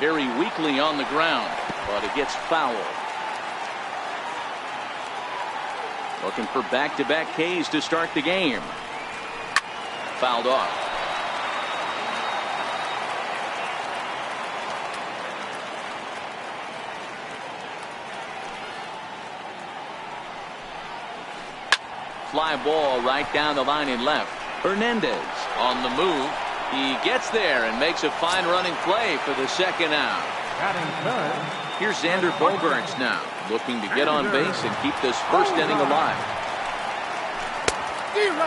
Very weakly on the ground, but it gets fouled. Looking for back-to-back Ks to start the game. Fouled off. Fly ball right down the line in left. Hernandez on the move. He gets there and makes a fine running play for the second out. Here's Xander Bogaerts now, looking to get on base and keep this first inning alive.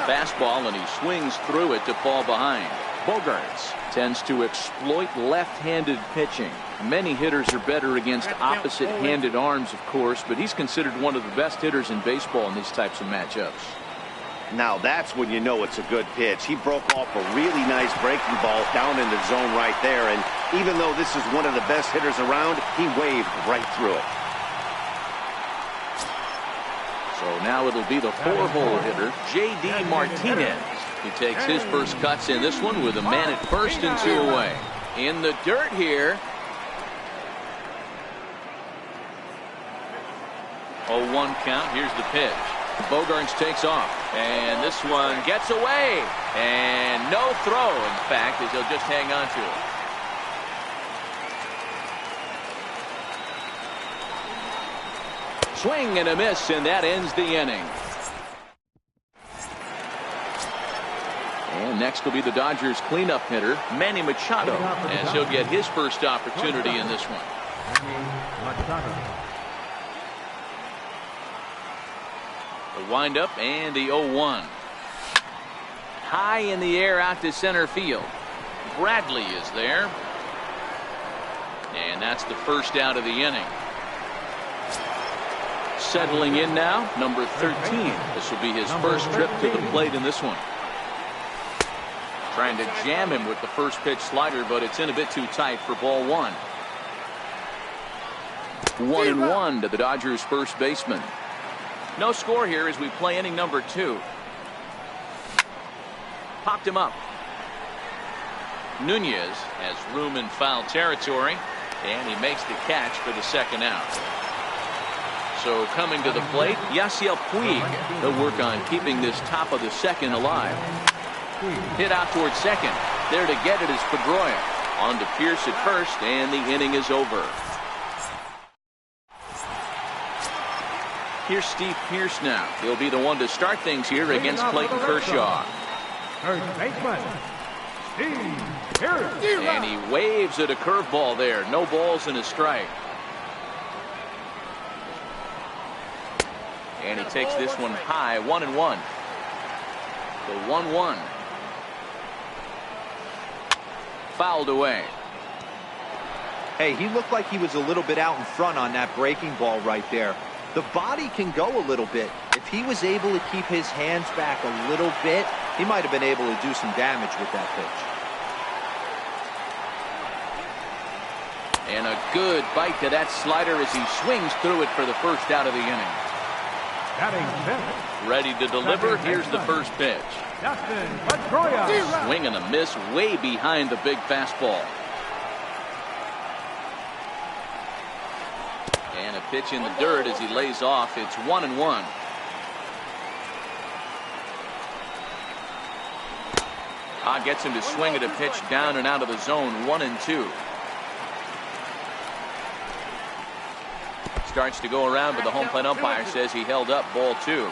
Fastball, and he swings through it to fall behind. Bogaerts tends to exploit left-handed pitching. Many hitters are better against opposite-handed arms, of course, but he's considered one of the best hitters in baseball in these types of matchups. Now that's when you know it's a good pitch. He broke off a really nice breaking ball down in the zone right there, and even though this is one of the best hitters around, he waved right through it. So now it'll be the 4-hole hitter, J.D. Martinez. He takes his first cuts in this one with a man at first and 2 away. In the dirt here. 0-1 count. Here's the pitch. Bogarts takes off, and this one gets away, and no throw, in fact, as he'll just hang on to it. Swing and a miss, and that ends the inning. And next will be the Dodgers cleanup hitter, Manny Machado, as he'll get his first opportunity in this one. The windup and the 0-1. High in the air out to center field. Bradley is there. And that's the first out of the inning. Settling in now, number 13. This will be his first trip to the plate in this one. Trying to jam him with the first pitch slider, but it's in a bit too tight for ball one. 1-1 to the Dodgers first baseman. No score here as we play inning number 2. Popped him up. Nunez has room in foul territory, and he makes the catch for the second out. So coming to the plate, Yasiel Puig. They'll work on keeping this top of the second alive. Hit out towards second. There to get it is Pedroia. On to Pierce at first, and the inning is over. Here's Steve Pierce now. He'll be the one to start things here against Clayton Kershaw. And he waves at a curveball there. No balls and a strike. And he takes this one high. 1-1. The 1-1. Fouled away. Hey, he looked like he was a little bit out in front on that breaking ball right there. The body can go a little bit. If he was able to keep his hands back a little bit, he might have been able to do some damage with that pitch. And a good bite to that slider as he swings through it for the first out of the inning. Ready to deliver. Here's the first pitch. Swing and a miss way behind the big fastball. And a pitch in the dirt as he lays off. It's 1-1. Gets him to swing at a pitch down and out of the zone. 1-2. Starts to go around, but the home plate umpire says he held up. Ball 2.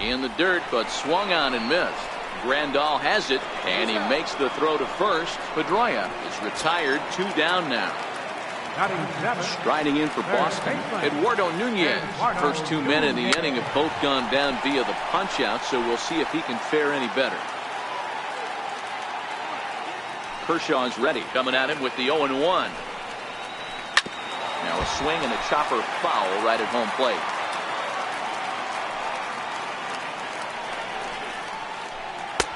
In the dirt, but swung on and missed. Grandal has it, and he makes the throw to first. Pedroia is retired. 2 down now. Striding in for Boston, Eduardo Nunez. First 2 men in the inning have both gone down via the punch-out, so we'll see if he can fare any better. Kershaw's ready, coming at him with the 0-1. Now a swing and a chopper foul right at home plate.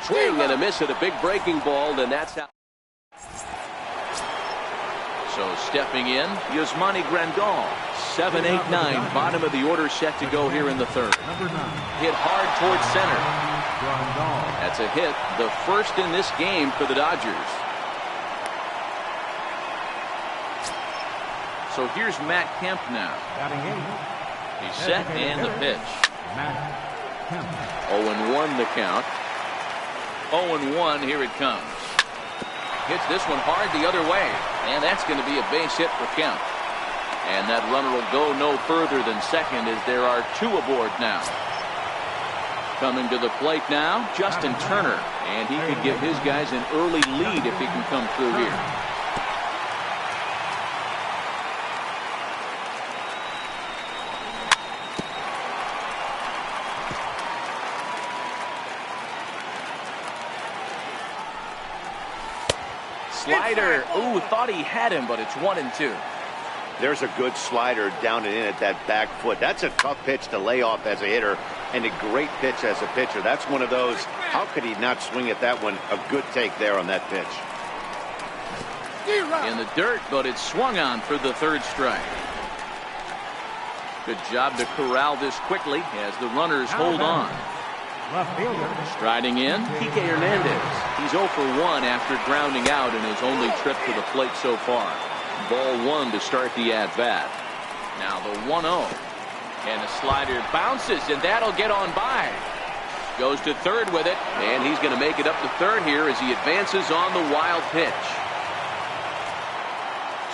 Swing and a miss at a big breaking ball, and that's how. So stepping in, Yasmani Grandal. 7, 8, 9, bottom of the order set to go here in the third. Hit hard towards center. That's a hit, the first in this game for the Dodgers. So here's Matt Kemp now. He's set and the pitch. 0-1 the count. 0-1, here it comes. Hits this one hard the other way, and that's going to be a base hit for Kemp. And that runner will go no further than second as there are 2 aboard now. Coming to the plate now, Justin Turner, and he could give his guys an early lead if he can come through here. Slider. Ooh, thought he had him, but it's 1-2. There's a good slider down and in at that back foot. That's a tough pitch to lay off as a hitter, and a great pitch as a pitcher. That's one of those, how could he not swing at that one? A good take there on that pitch. In the dirt, but it's swung on for the 3rd strike. Good job to corral this quickly as the runners hold on. Striding in, Kike Hernandez. He's 0 for 1 after grounding out in his only trip to the plate so far. Ball one to start the at-bat. Now the 1-0. And a slider bounces, and that'll get on by. Goes to third with it, and he's going to make it up to third here as he advances on the wild pitch.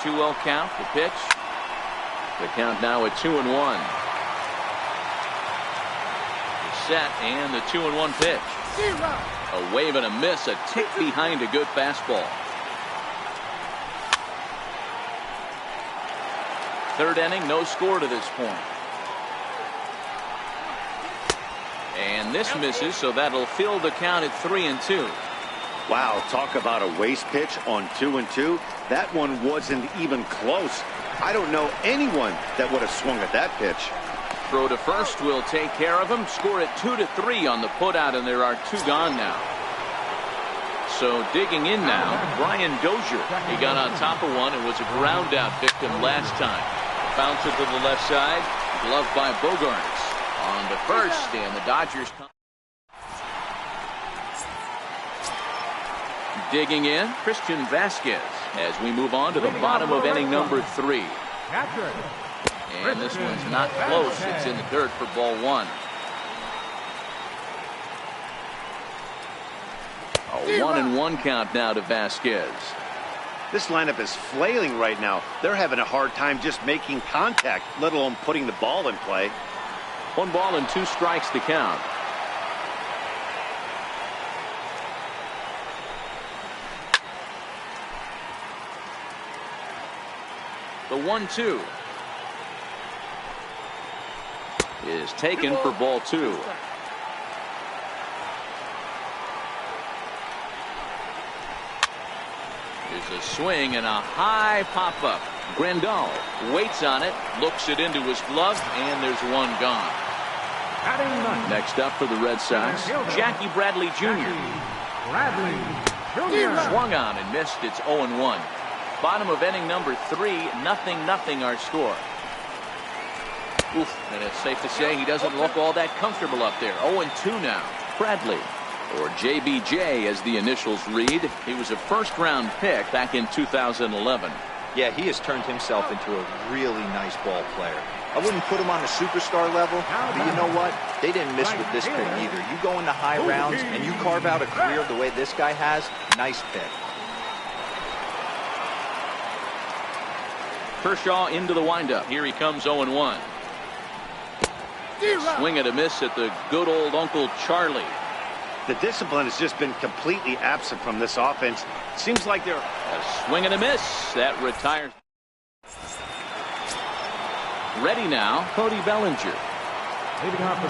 2-0 count, the pitch. The count now at 2-1. The set and the 2-1 pitch. A wave and a miss, a tick behind a good fastball. Third inning, no score to this point. And this misses, so that'll fill the count at 3-2. Wow, talk about a waste pitch on 2-2. That one wasn't even close. I don't know anyone that would have swung at that pitch. Throw to first will take care of him. Score at 2-3 on the putout, and there are two gone now. So digging in now, Brian Dozier. He got on top of one and was a ground out victim last time. Bounce it to the left side. Glove by Bogarts. On to first, and the Dodgers come. Digging in, Christian Vasquez as we move on to the bottom of inning number 3. And this one's not close. It's in the dirt for ball one. A 1-1 count now to Vasquez. This lineup is flailing right now. They're having a hard time just making contact, let alone putting the ball in play. 1 ball and 2 strikes to count. The 1-2 is taken for ball 2. There's a swing and a high pop-up. Grandal waits on it, looks it into his glove, and there's one gone. Next up for the Red Sox, Jackie Bradley Jr. Swung on and missed. It's 0-1. Bottom of inning number 3, 0-0 our score. Oof, and it's safe to say he doesn't look all that comfortable up there. 0-2 now. Bradley, or JBJ as the initials read. He was a first-round pick back in 2011. Yeah, he has turned himself into a really nice ball player. I wouldn't put him on a superstar level, but you know what? They didn't miss with this pick either. You go into high rounds and you carve out a career the way this guy has, nice pick. Kershaw into the windup. Here he comes 0-1. Swing and a miss at the good old Uncle Charlie. The discipline has just been completely absent from this offense. Seems like they're... A swing and a miss. That retires. Ready now, Cody Bellinger.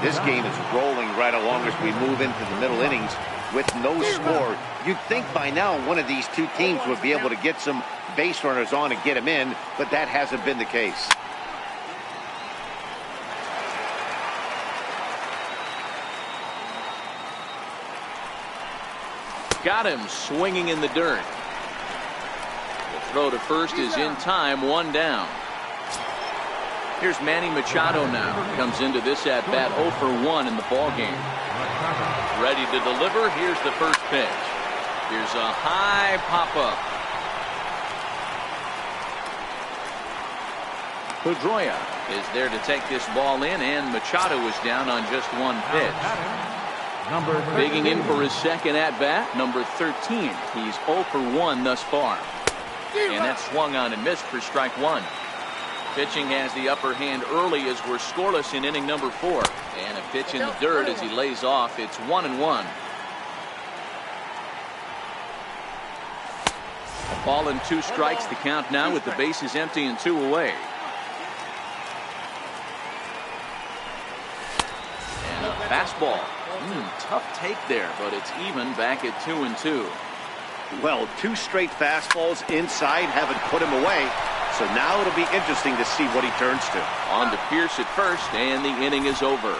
This game is rolling right along as we move into the middle innings with no score. You'd think by now one of these two teams would be able to get some base runners on and get them in, but that hasn't been the case. Got him swinging in the dirt. The throw to first is in time, 1 down. Here's Manny Machado now. Comes into this at bat 0 for 1 in the ball game. Ready to deliver. Here's the first pitch. Here's a high pop-up. Pedroia is there to take this ball in, and Machado is down on just 1 pitch. Digging in for his second at-bat, number 13. He's 0 for 1 thus far. And that swung on and missed for strike 1. Pitching has the upper hand early as we're scoreless in inning number 4. And a pitch in the dirt as he lays off. It's 1-1. A ball and 2 strikes to count now with the bases empty and 2 away. And a fastball. Tough take there, but it's even back at 2-2. Well, 2 straight fastballs inside haven't put him away. So now it'll be interesting to see what he turns to. On to Pierce at first, and the inning is over.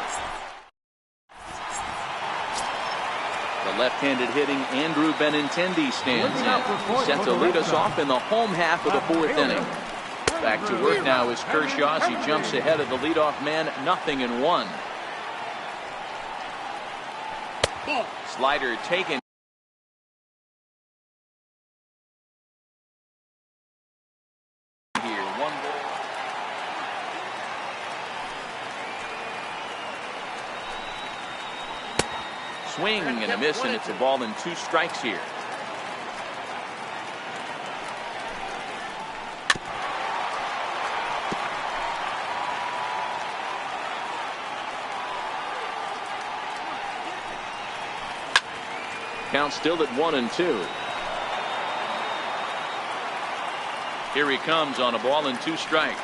The left-handed hitting Andrew Benintendi stands in. Set to lead us off in the home half of the 4th inning. Back to work now is Kershaw as he jumps ahead of the leadoff man, 0-1. Slider taken. swing and a miss, and it's a ball and 2 strikes here. Count still at 1-2. Here he comes on a ball and 2 strikes.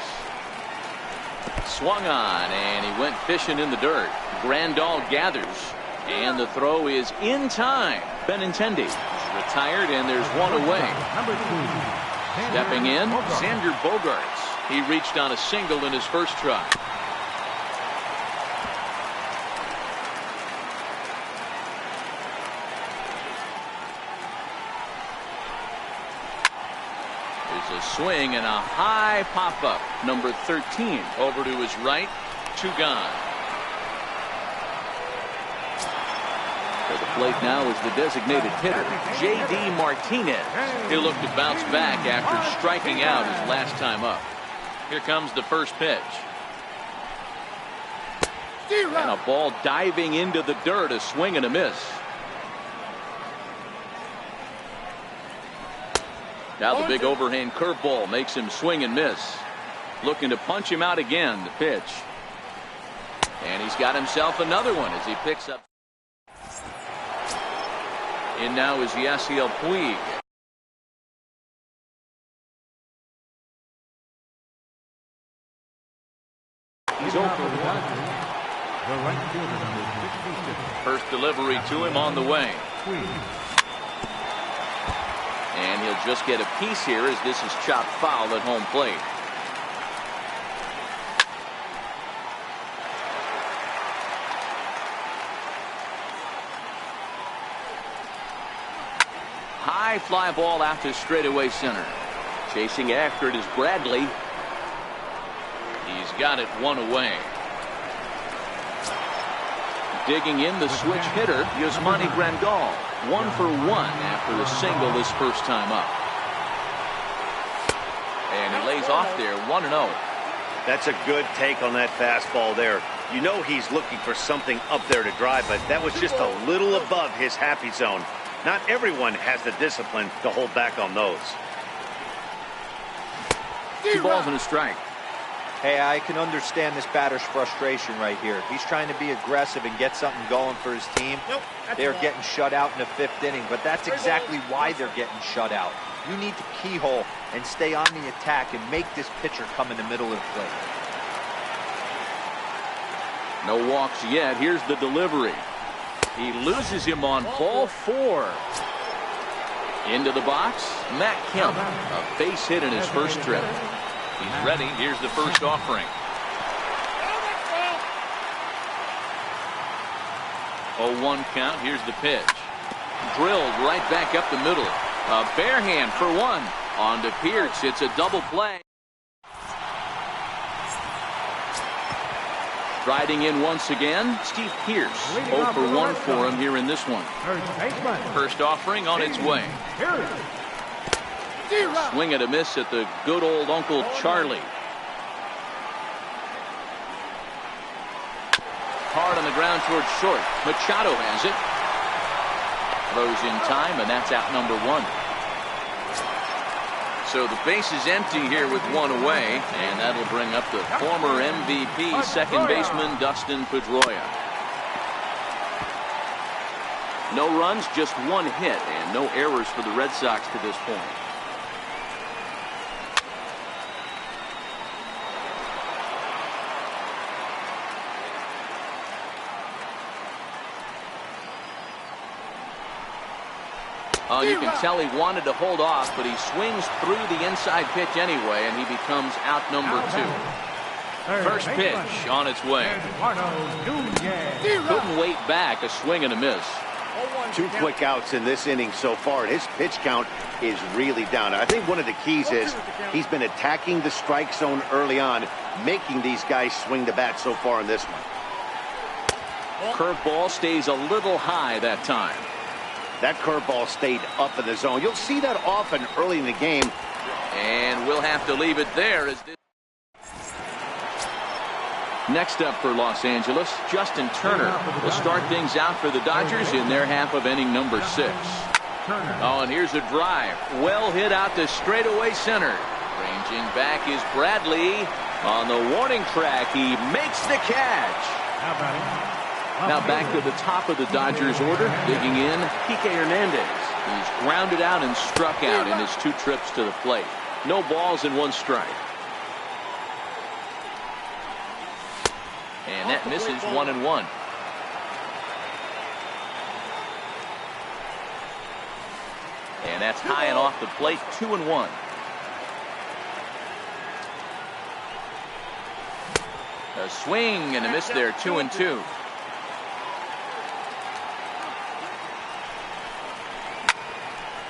Swung on, and he went fishing in the dirt. Grandal gathers, and the throw is in time. Benintendi retired, and there's 1 away. Stepping in, Xander Bogaerts. He reached on a single in his first try. There's a swing and a high pop-up. Number 13 over to his right. 2 gone. For the plate now is the designated hitter, J.D. Martinez. He'll look to bounce back after striking out his last time up. Here comes the first pitch. And a ball diving into the dirt. A swing and a miss. Now the big overhand curveball makes him swing and miss. Looking to punch him out again. The pitch. And he's got himself another one as he picks up. In now is Yasiel Puig. He's over. First delivery to him on the way. And he'll just get a piece here as this is chopped foul at home plate. High fly ball out to straightaway center. Chasing after it is Bradley. He's got it 1 away. Digging in the switch hitter, Yasmani Grandal. 1 for 1 after the single his first time up. And he lays off there 1-0. That's a good take on that fastball there. You know he's looking for something up there to drive, but that was just a little above his happy zone. Not everyone has the discipline to hold back on those. 2 balls and a strike. Hey, I can understand this batter's frustration right here. He's trying to be aggressive and get something going for his team. They're getting shut out in the 5th inning, but that's exactly why they're getting shut out. You need to keyhole and stay on the attack and make this pitcher come in the middle of the plate. No walks yet. Here's the delivery. He loses him on ball 4. Into the box, Matt Kemp. A base hit in his first trip. He's ready. Here's the first offering. 0-1 count. Here's the pitch. Drilled right back up the middle. A bare hand for 1. On to Pierce. It's a double play. Riding in once again, Steve Pierce. 0 for 1 for him here in this one. First offering on its way. Swing and a miss at the good old Uncle Charlie. Hard on the ground towards short. Machado has it. Throws in time, and that's out number 1. So the base is empty here with 1 away, and that'll bring up the former MVP second baseman Dustin Pedroia. No runs, just 1 hit, and no errors for the Red Sox to this point. You can tell he wanted to hold off, but he swings through the inside pitch anyway, and he becomes out number 2. First pitch on its way. Couldn't wait back. A swing and a miss. 2 quick outs in this inning so far. His pitch count is really down. I think one of the keys is he's been attacking the strike zone early on, making these guys swing the bat so far in this one. Curveball stays a little high that time. That curveball stayed up in the zone. You'll see that often early in the game. And we'll have to leave it there as this Next up for Los Angeles, Justin Turner will start things out for the Dodgers in their half of inning number 6. Oh, and here's a drive. Well hit out to straightaway center. Ranging back is Bradley. On the warning track, he makes the catch. Now back to the top of the Dodgers order. Digging in, Kike Hernandez. He's grounded out and struck out in his 2 trips to the plate. No balls and 1 strike. And that misses 1-1. And that's high and off the plate, 2-1. A swing and a miss there, 2-2.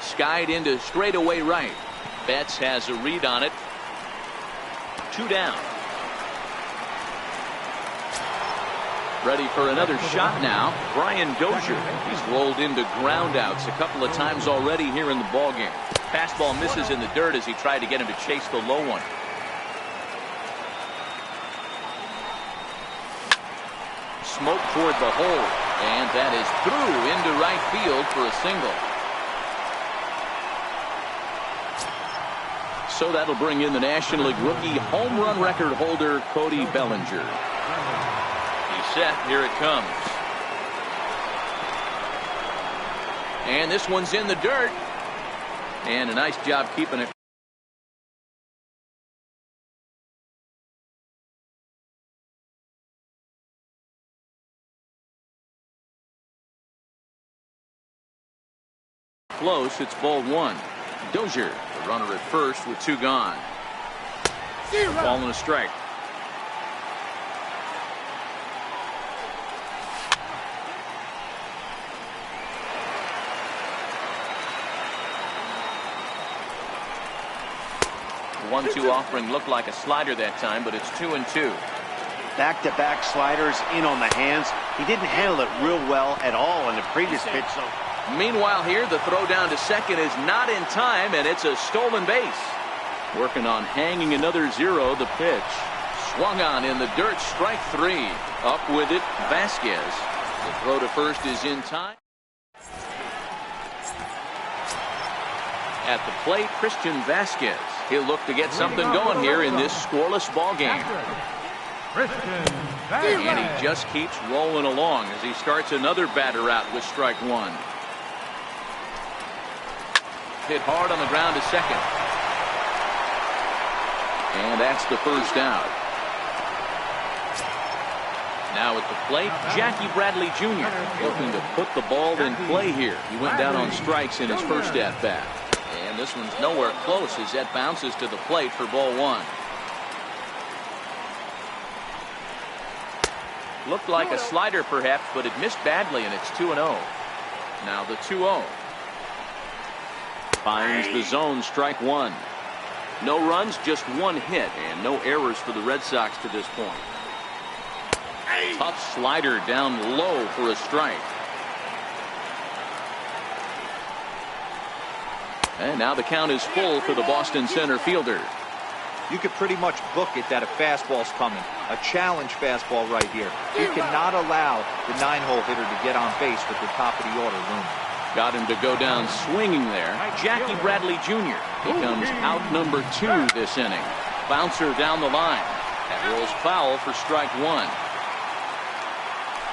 Skied into straightaway right. Betts has a read on it. 2 down. Ready for another shot now. Brian Dozier. He's rolled into groundouts a couple of times already here in the ballgame. Fastball misses in the dirt as he tried to get him to chase the low one. Smoke toward the hole. And that is through into right field for a single. So that'll bring in the National League rookie home run record holder Cody Bellinger. Set. Here it comes. And this one's in the dirt. And a nice job keeping it. Close. It's ball 1. Dozier, the runner at first with 2 gone. Ball and a strike. The 1-2 offering looked like a slider that time, but it's 2-2. Back-to-back sliders in on the hands. He didn't handle it real well at all in the previous pitch. Meanwhile here, the throw down to second is not in time, and it's a stolen base. Working on hanging another 0, the pitch. Swung on in the dirt, strike 3. Up with it, Vasquez. The throw to first is in time. At the plate, Christian Vasquez. He'll look to get something going here in this scoreless ball game. And he just keeps rolling along as he starts another batter out with strike 1. Hit hard on the ground to second. And that's the first out. Now at the plate, Jackie Bradley Jr. looking to put the ball in play here. He went down on strikes in his first at-bat. And this one's nowhere close as that bounces to the plate for ball 1. Looked like a slider perhaps, but it missed badly, and it's 2-0. Now the 2-0. Finds the zone, strike 1. No runs, just 1 hit, and no errors for the Red Sox to this point. Tough slider down low for a strike. And now the count is full for the Boston center fielder. You could pretty much book it that a fastball's coming. A challenge fastball right here. You cannot allow the 9-hole hitter to get on base with the top of the order room. Got him to go down swinging there. Jackie Bradley Jr. becomes out number 2 this inning. Bouncer down the line. That rolls foul for strike 1.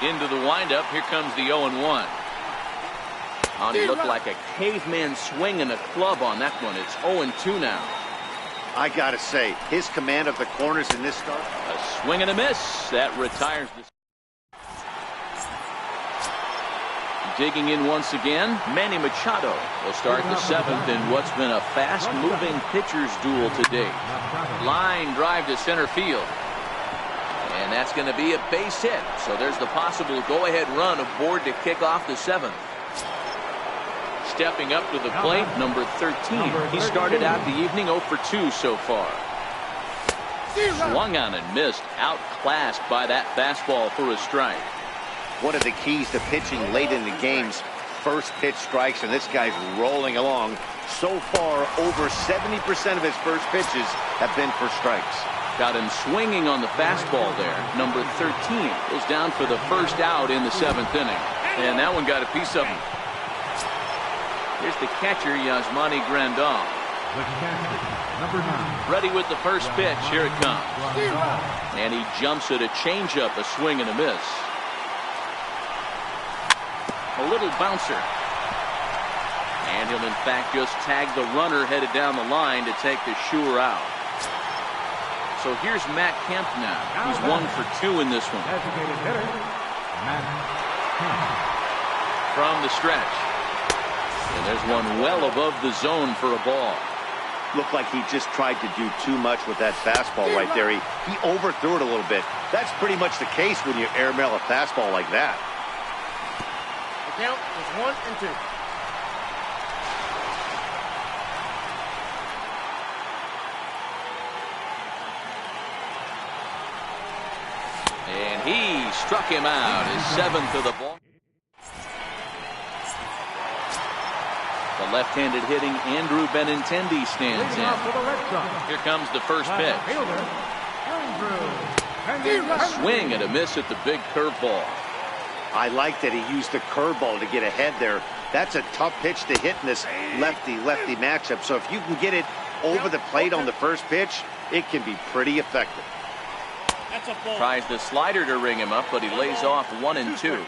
Into the windup. Here comes the 0-1. He looked like a caveman swinging a club on that one. It's 0-2 now. I gotta say, his command of the corners in this start. A swing and a miss. That retires the. Digging in once again, Manny Machado will start the 7th in what's been a fast-moving pitcher's duel today. Line drive to center field. And that's going to be a base hit. So there's the possible go-ahead run aboard to kick off the 7th. Stepping up to the plate, number 13. He started out the evening 0 for 2 so far. Swung on and missed. Outclassed by that fastball for a strike. One of the keys to pitching late in the games, first pitch strikes, and this guy's rolling along. So far, over 70% of his first pitches have been for strikes. Got him swinging on the fastball there. Number 13 is down for the first out in the 7th inning. And that one got a piece of him. Here's the catcher, Yasmani Grandal. The catcher, number 9. Ready with the first pitch. Here it comes. And he jumps at a changeup, a swing and a miss. A little bouncer. And he'll in fact just tag the runner headed down the line to take the sure out. So here's Matt Kemp now. He's 1 for 2 in this one. Designated hitter, Matt Kemp. From the stretch. And there's one well above the zone for a ball. Looked like he just tried to do too much with that fastball right there. He overthrew it a little bit. That's pretty much the case when you airmail a fastball like that. The count is 1 and 2. And he struck him out, his 7th of the ball. The left-handed hitting Andrew Benintendi stands in. Here comes the first pitch. Swing and a miss at the big curveball. I like that he used the curveball to get ahead there. That's a tough pitch to hit in this lefty-lefty matchup. So if you can get it over the plate on the first pitch, it can be pretty effective. Tries the slider to ring him up, but he lays off 1 and 2.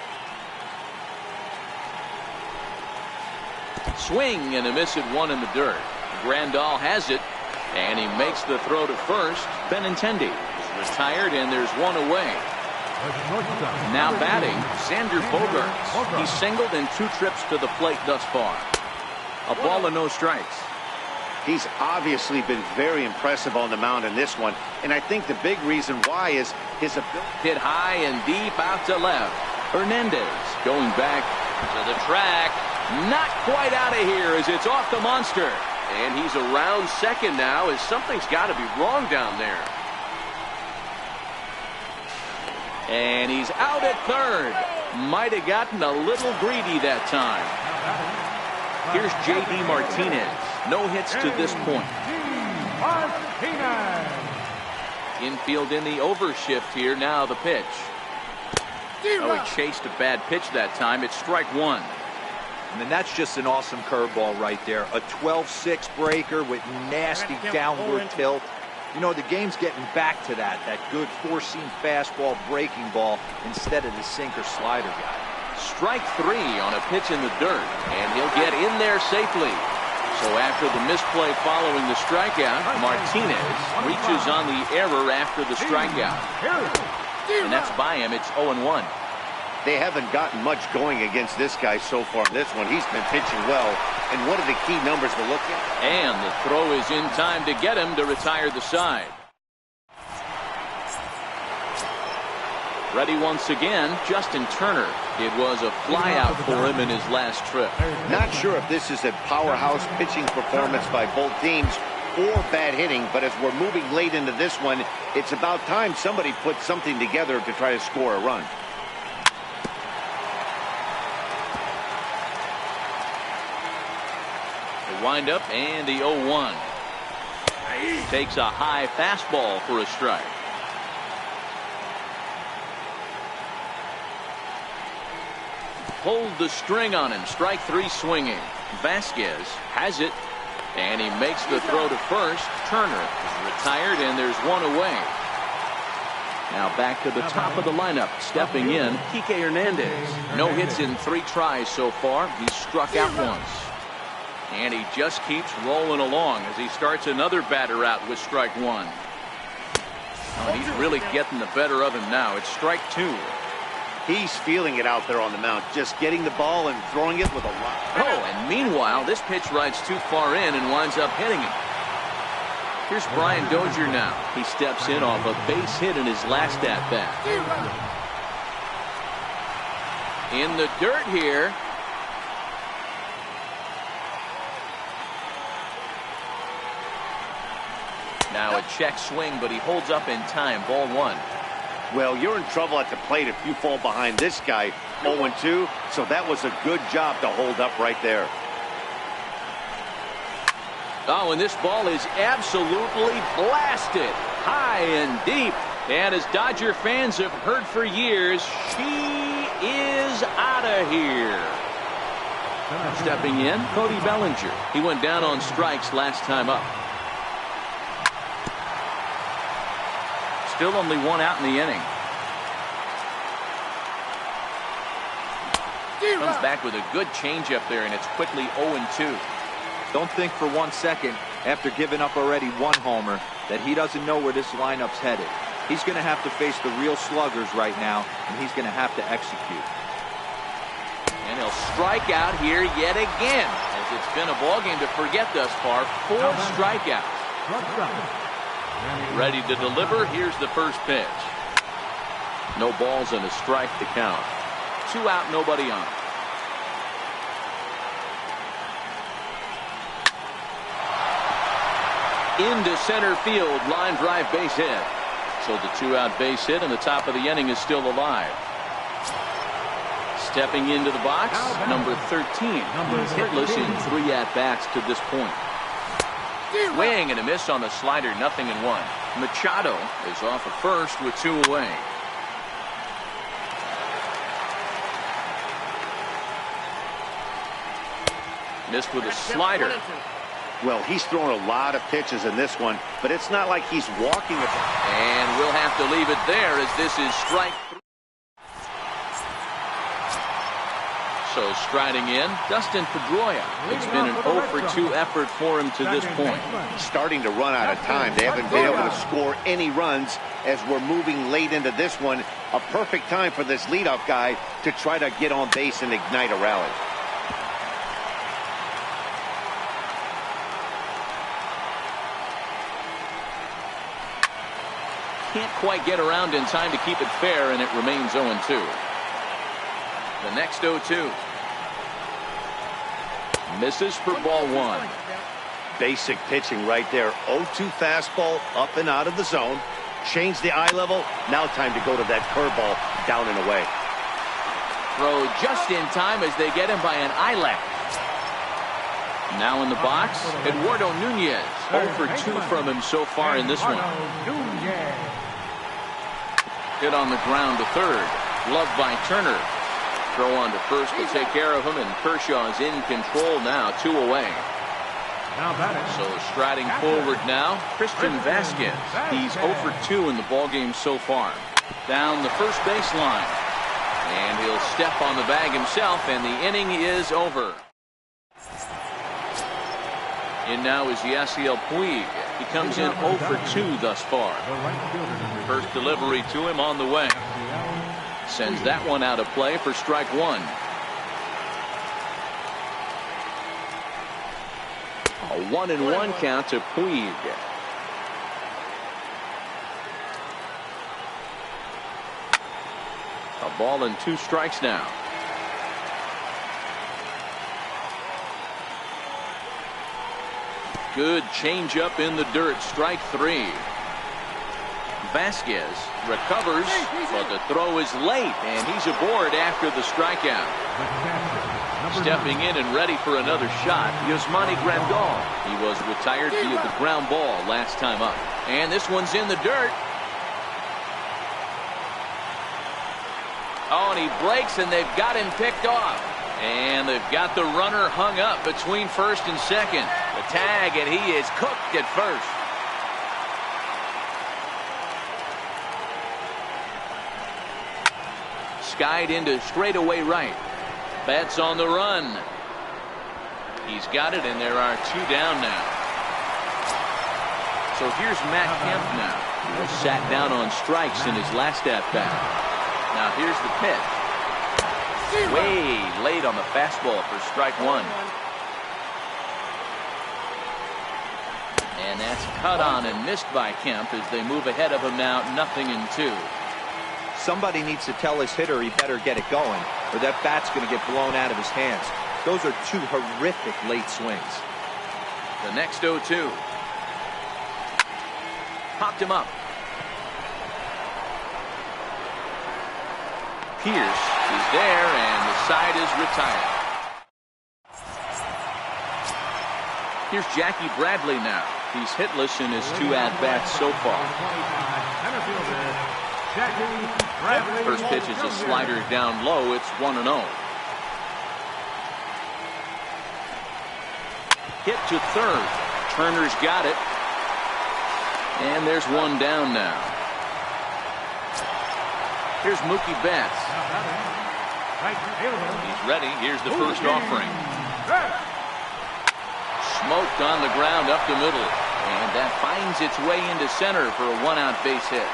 Swing and a miss at 1 in the dirt. Grandal has it, and he makes the throw to first. Benintendi is retired, and there's 1 away. Now batting, Xander Bogaerts. He's singled in 2 trips to the plate thus far. A ball and no strikes. He's obviously been very impressive on the mound in this one, and I think the big reason why is his ability. Hit high and deep out to left. Hernandez going back to the track. Not quite out of here as it's off the monster. And he's around second now as something's got to be wrong down there. And he's out at third. Might have gotten a little greedy that time. Here's J.D. Martinez. No hits to this point. Infield in the overshift here. Now the pitch. Oh, he chased a bad pitch that time. It's strike 1. And then that's just an awesome curveball right there. A 12-6 breaker with nasty downward tilt. You know, the game's getting back to that good 4-seam fastball breaking ball instead of the sinker slider guy. Strike 3 on a pitch in the dirt, and he'll get in there safely. So after the misplay following the strikeout, Martinez reaches on the error after the strikeout. And that's by him. It's 0-1. They haven't gotten much going against this guy so far in this one. He's been pitching well. And what are the key numbers to look at? And the throw is in time to get him to retire the side. Ready once again, Justin Turner. It was a flyout for him in his last trip. Not sure if this is a powerhouse pitching performance by both teams or bad hitting, but as we're moving late into this one, it's about time somebody puts something together to try to score a run. The windup and the 0-1. Takes a high fastball for a strike. Pulled the string on him. Strike 3 swinging. Vasquez has it, and he makes the throw to first. Turner is retired, and there's 1 away. Now back to the top of the lineup. Stepping in, Kike Hernandez. No hits in 3 tries so far. He's struck out once. And he just keeps rolling along as he starts another batter out with strike 1. Oh, he's really getting the better of him now. It's strike 2. He's feeling it out there on the mound, just getting the ball and throwing it with a lot. Oh, and meanwhile, this pitch rides too far in and winds up hitting him. Here's Brian Dozier now. He steps in off a base hit in his last at-bat. In the dirt here. Now a check swing, but he holds up in time. Ball 1. Well, you're in trouble at the plate if you fall behind this guy. 0-2, so that was a good job to hold up right there. Oh, and this ball is absolutely blasted. high and deep. And as Dodger fans have heard for years, she is out of here. Stepping in, Cody Bellinger. He went down on strikes last time up. Still only one out in the inning. Comes back with a good changeup there, and it's quickly 0-2. Don't think for 1 second, after giving up already one homer, that he doesn't know where this lineup's headed. He's going to have to face the real sluggers right now, and he's going to have to execute. And he'll strike out here yet again, as it's been a ballgame to forget thus far. 4 strikeouts. Ready to deliver. Here's the first pitch. No balls and a strike to count. 2 out, nobody on. Into center field, line drive, base hit. So the 2-out base hit, and the top of the inning is still alive. Stepping into the box, number 13. He's hitless in 3 at-bats to this point. Swing and a miss on the slider, 0-1. Machado is off at first with 2 away. Missed with a slider. Well, he's thrown a lot of pitches in this one, but it's not like he's walking it. And we'll have to leave it there, as this is strike 3. So striding in, Dustin Pedroia. It's been an 0-for-2 effort for him to this point. Starting to run out of time. They haven't been able to score any runs as we're moving late into this one. A perfect time for this leadoff guy to try to get on base and ignite a rally. Can't quite get around in time to keep it fair, and it remains 0-2. The next 0-2. Misses for ball 1. Basic pitching right there. 0-2 fastball up and out of the zone. Change the eye level. Now time to go to that curveball down and away. Throw just in time as they get him by an eyelash. Now in the box, Eduardo Nunez. 0-for-2 from him so far in this one. Hit on the ground to third. Gloved by Turner. Throw on to first to take care of him, and Kershaw's in control now, 2 away. So striding forward now, Christian Vasquez. He's 0-for-2 in the ballgame so far. Down the first baseline. And he'll step on the bag himself, and the inning is over. In now is Yasiel Puig. He comes in 0-for-2 thus far. First delivery to him on the way. Sends that one out of play for strike 1. A 1-1 count to Puig. A ball and 2 strikes now. Good changeup in the dirt. Strike 3. Vasquez recovers, but the throw is late, and he's aboard after the strikeout. Stepping in and ready for another shot, Yasmani Grandal. He was retired via the ground ball last time up. And this one's in the dirt. Oh, and he breaks, and they've got him picked off. And they've got the runner hung up between first and second. The tag, and he is cooked at first. Skied into straightaway right. Betts on the run. He's got it, and there are 2 down now. So here's Matt Kemp now. He was sat down on strikes in his last at-bat. Now here's the pitch. Way late on the fastball for strike 1. And that's cut on and missed by Kemp as they move ahead of him now, 0-2. Somebody needs to tell his hitter he better get it going, or that bat's going to get blown out of his hands. Those are 2 horrific late swings. The next 0-2. Popped him up. Pierce is there, and the side is retired. Here's Jackie Bradley now. He's hitless in his 2 at-bats so far. First pitch is a slider down low. It's 1-0. Hit to third. Turner's got it. And there's one down now. Here's Mookie Betts. He's ready. Here's the first offering. Smoked on the ground up the middle. And that finds its way into center for a 1-out base hit.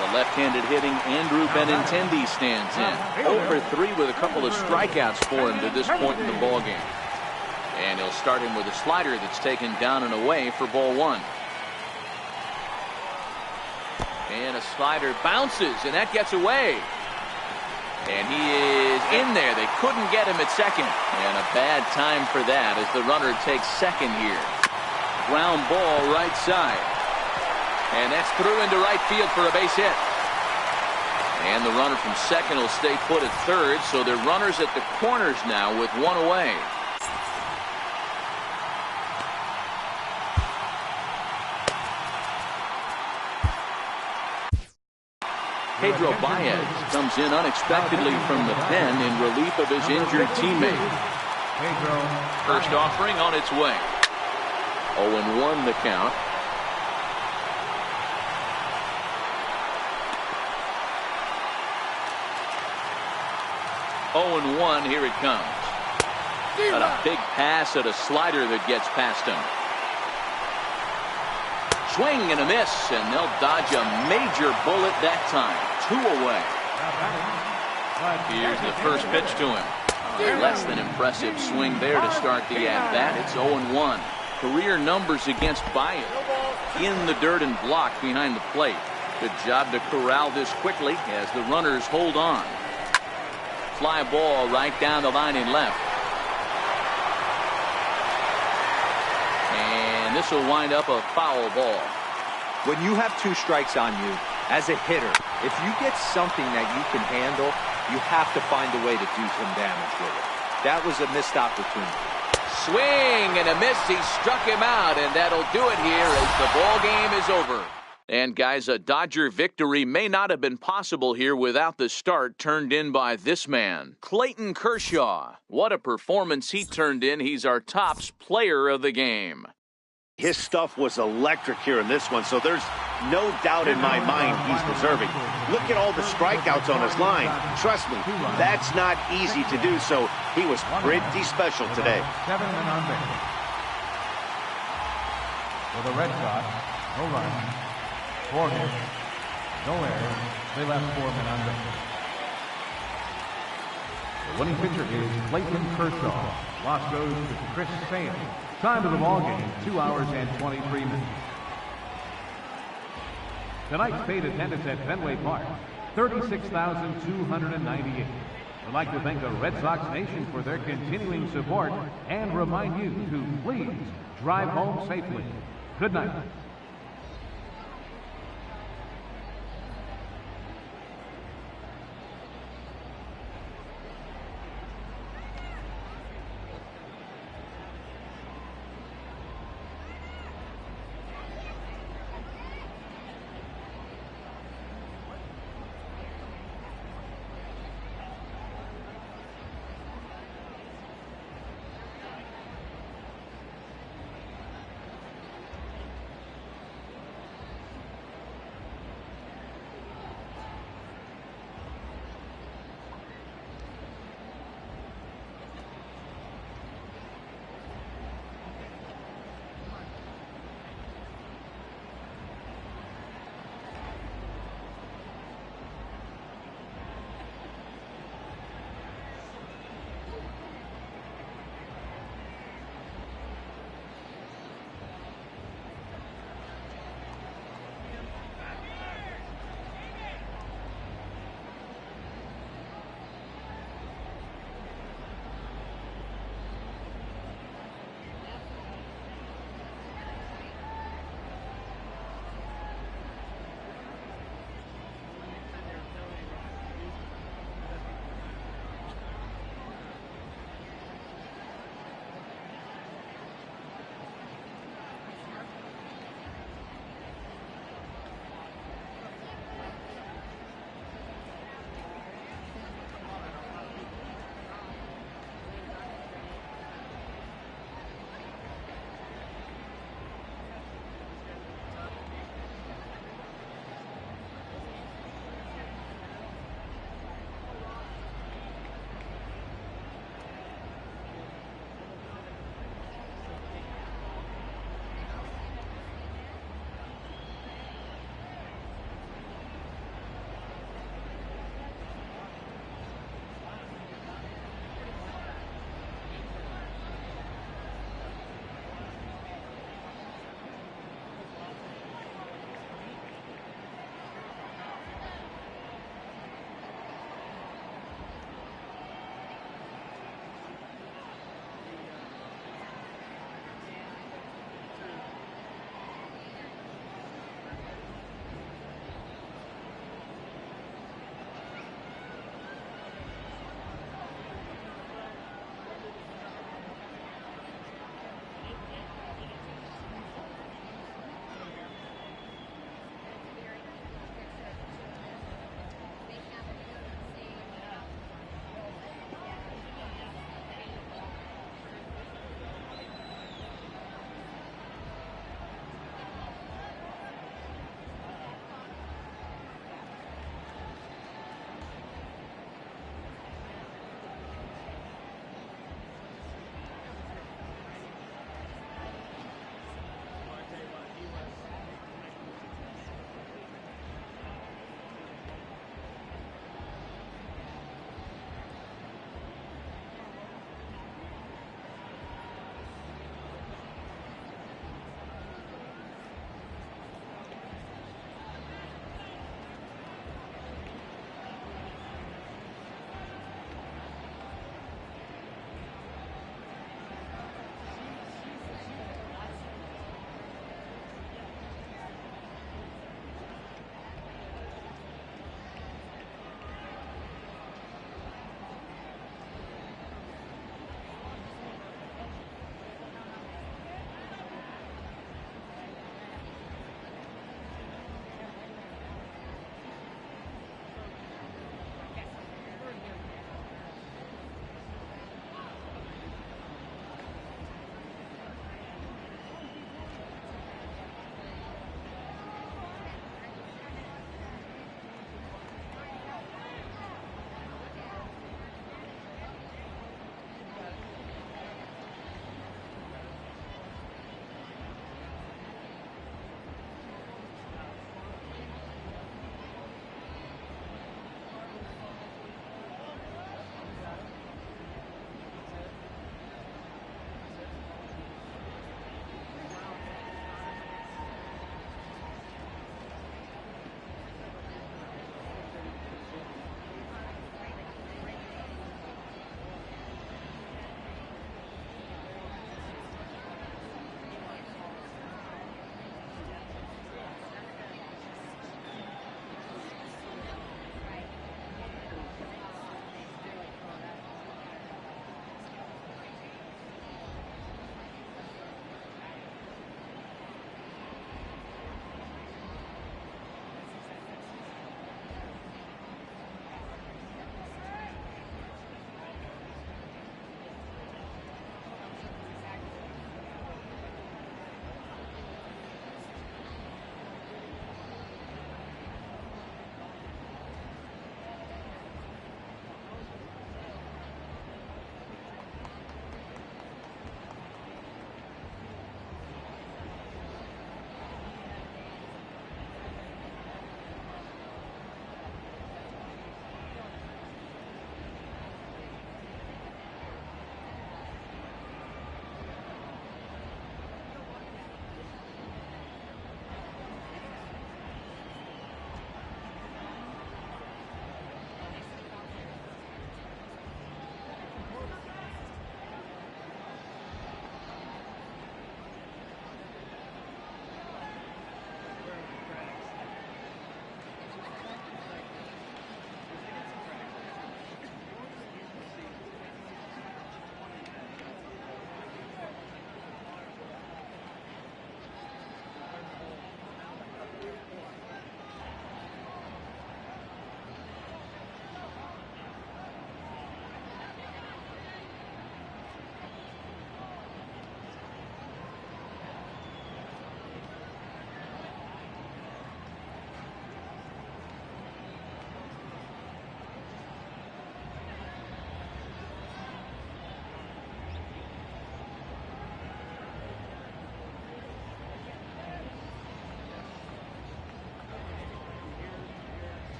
The left-handed hitting Andrew Benintendi stands in. 0 for 3 with a couple of strikeouts for him to this point in the ballgame. And he'll start him with a slider that's taken down and away for ball 1. And a slider bounces, and that gets away. And he is in there. They couldn't get him at second. And a bad time for that as the runner takes second here. Ground ball right side. And that's through into right field for a base hit. And the runner from second will stay put at third, so they're runners at the corners now with one away. Pedro Baez comes in unexpectedly from the pen in relief of his injured teammate. First offering on its way. 0-1 the count. 0-1, here it comes. Got a big pass at a slider that gets past him. Swing and a miss, and they'll dodge a major bullet that time. 2 away. Here's the first pitch to him. Less than impressive swing there to start the at-bat. It's 0-1. Career numbers against Baez. In the dirt and blocked behind the plate. Good job to corral this quickly as the runners hold on. Fly ball right down the line in left. And this will wind up a foul ball. When you have 2 strikes on you, as a hitter, if you get something that you can handle, you have to find a way to do some damage with it. That was a missed opportunity. Swing and a miss. He struck him out, and that'll do it here as the ball game is over. And guys, a Dodger victory may not have been possible here without the start turned in by this man, Clayton Kershaw. What a performance he turned in. He's our tops player of the game. His stuff was electric here in this one, so there's no doubt in my mind he's deserving. Look at all the strikeouts on his line. Trust me, that's not easy to do, so he was pretty special today. 7 men on base. For the Red Sox, no runs, 4 hits, no errors. They left 4 men on base. The winning pitcher is Clayton Kershaw. Loss goes to Chris Sale. Time of the ball game, 2 hours and 23 minutes. Tonight's paid attendance at Fenway Park, 36,298. We'd like to thank the Red Sox Nation for their continuing support and remind you to please drive home safely. Good night.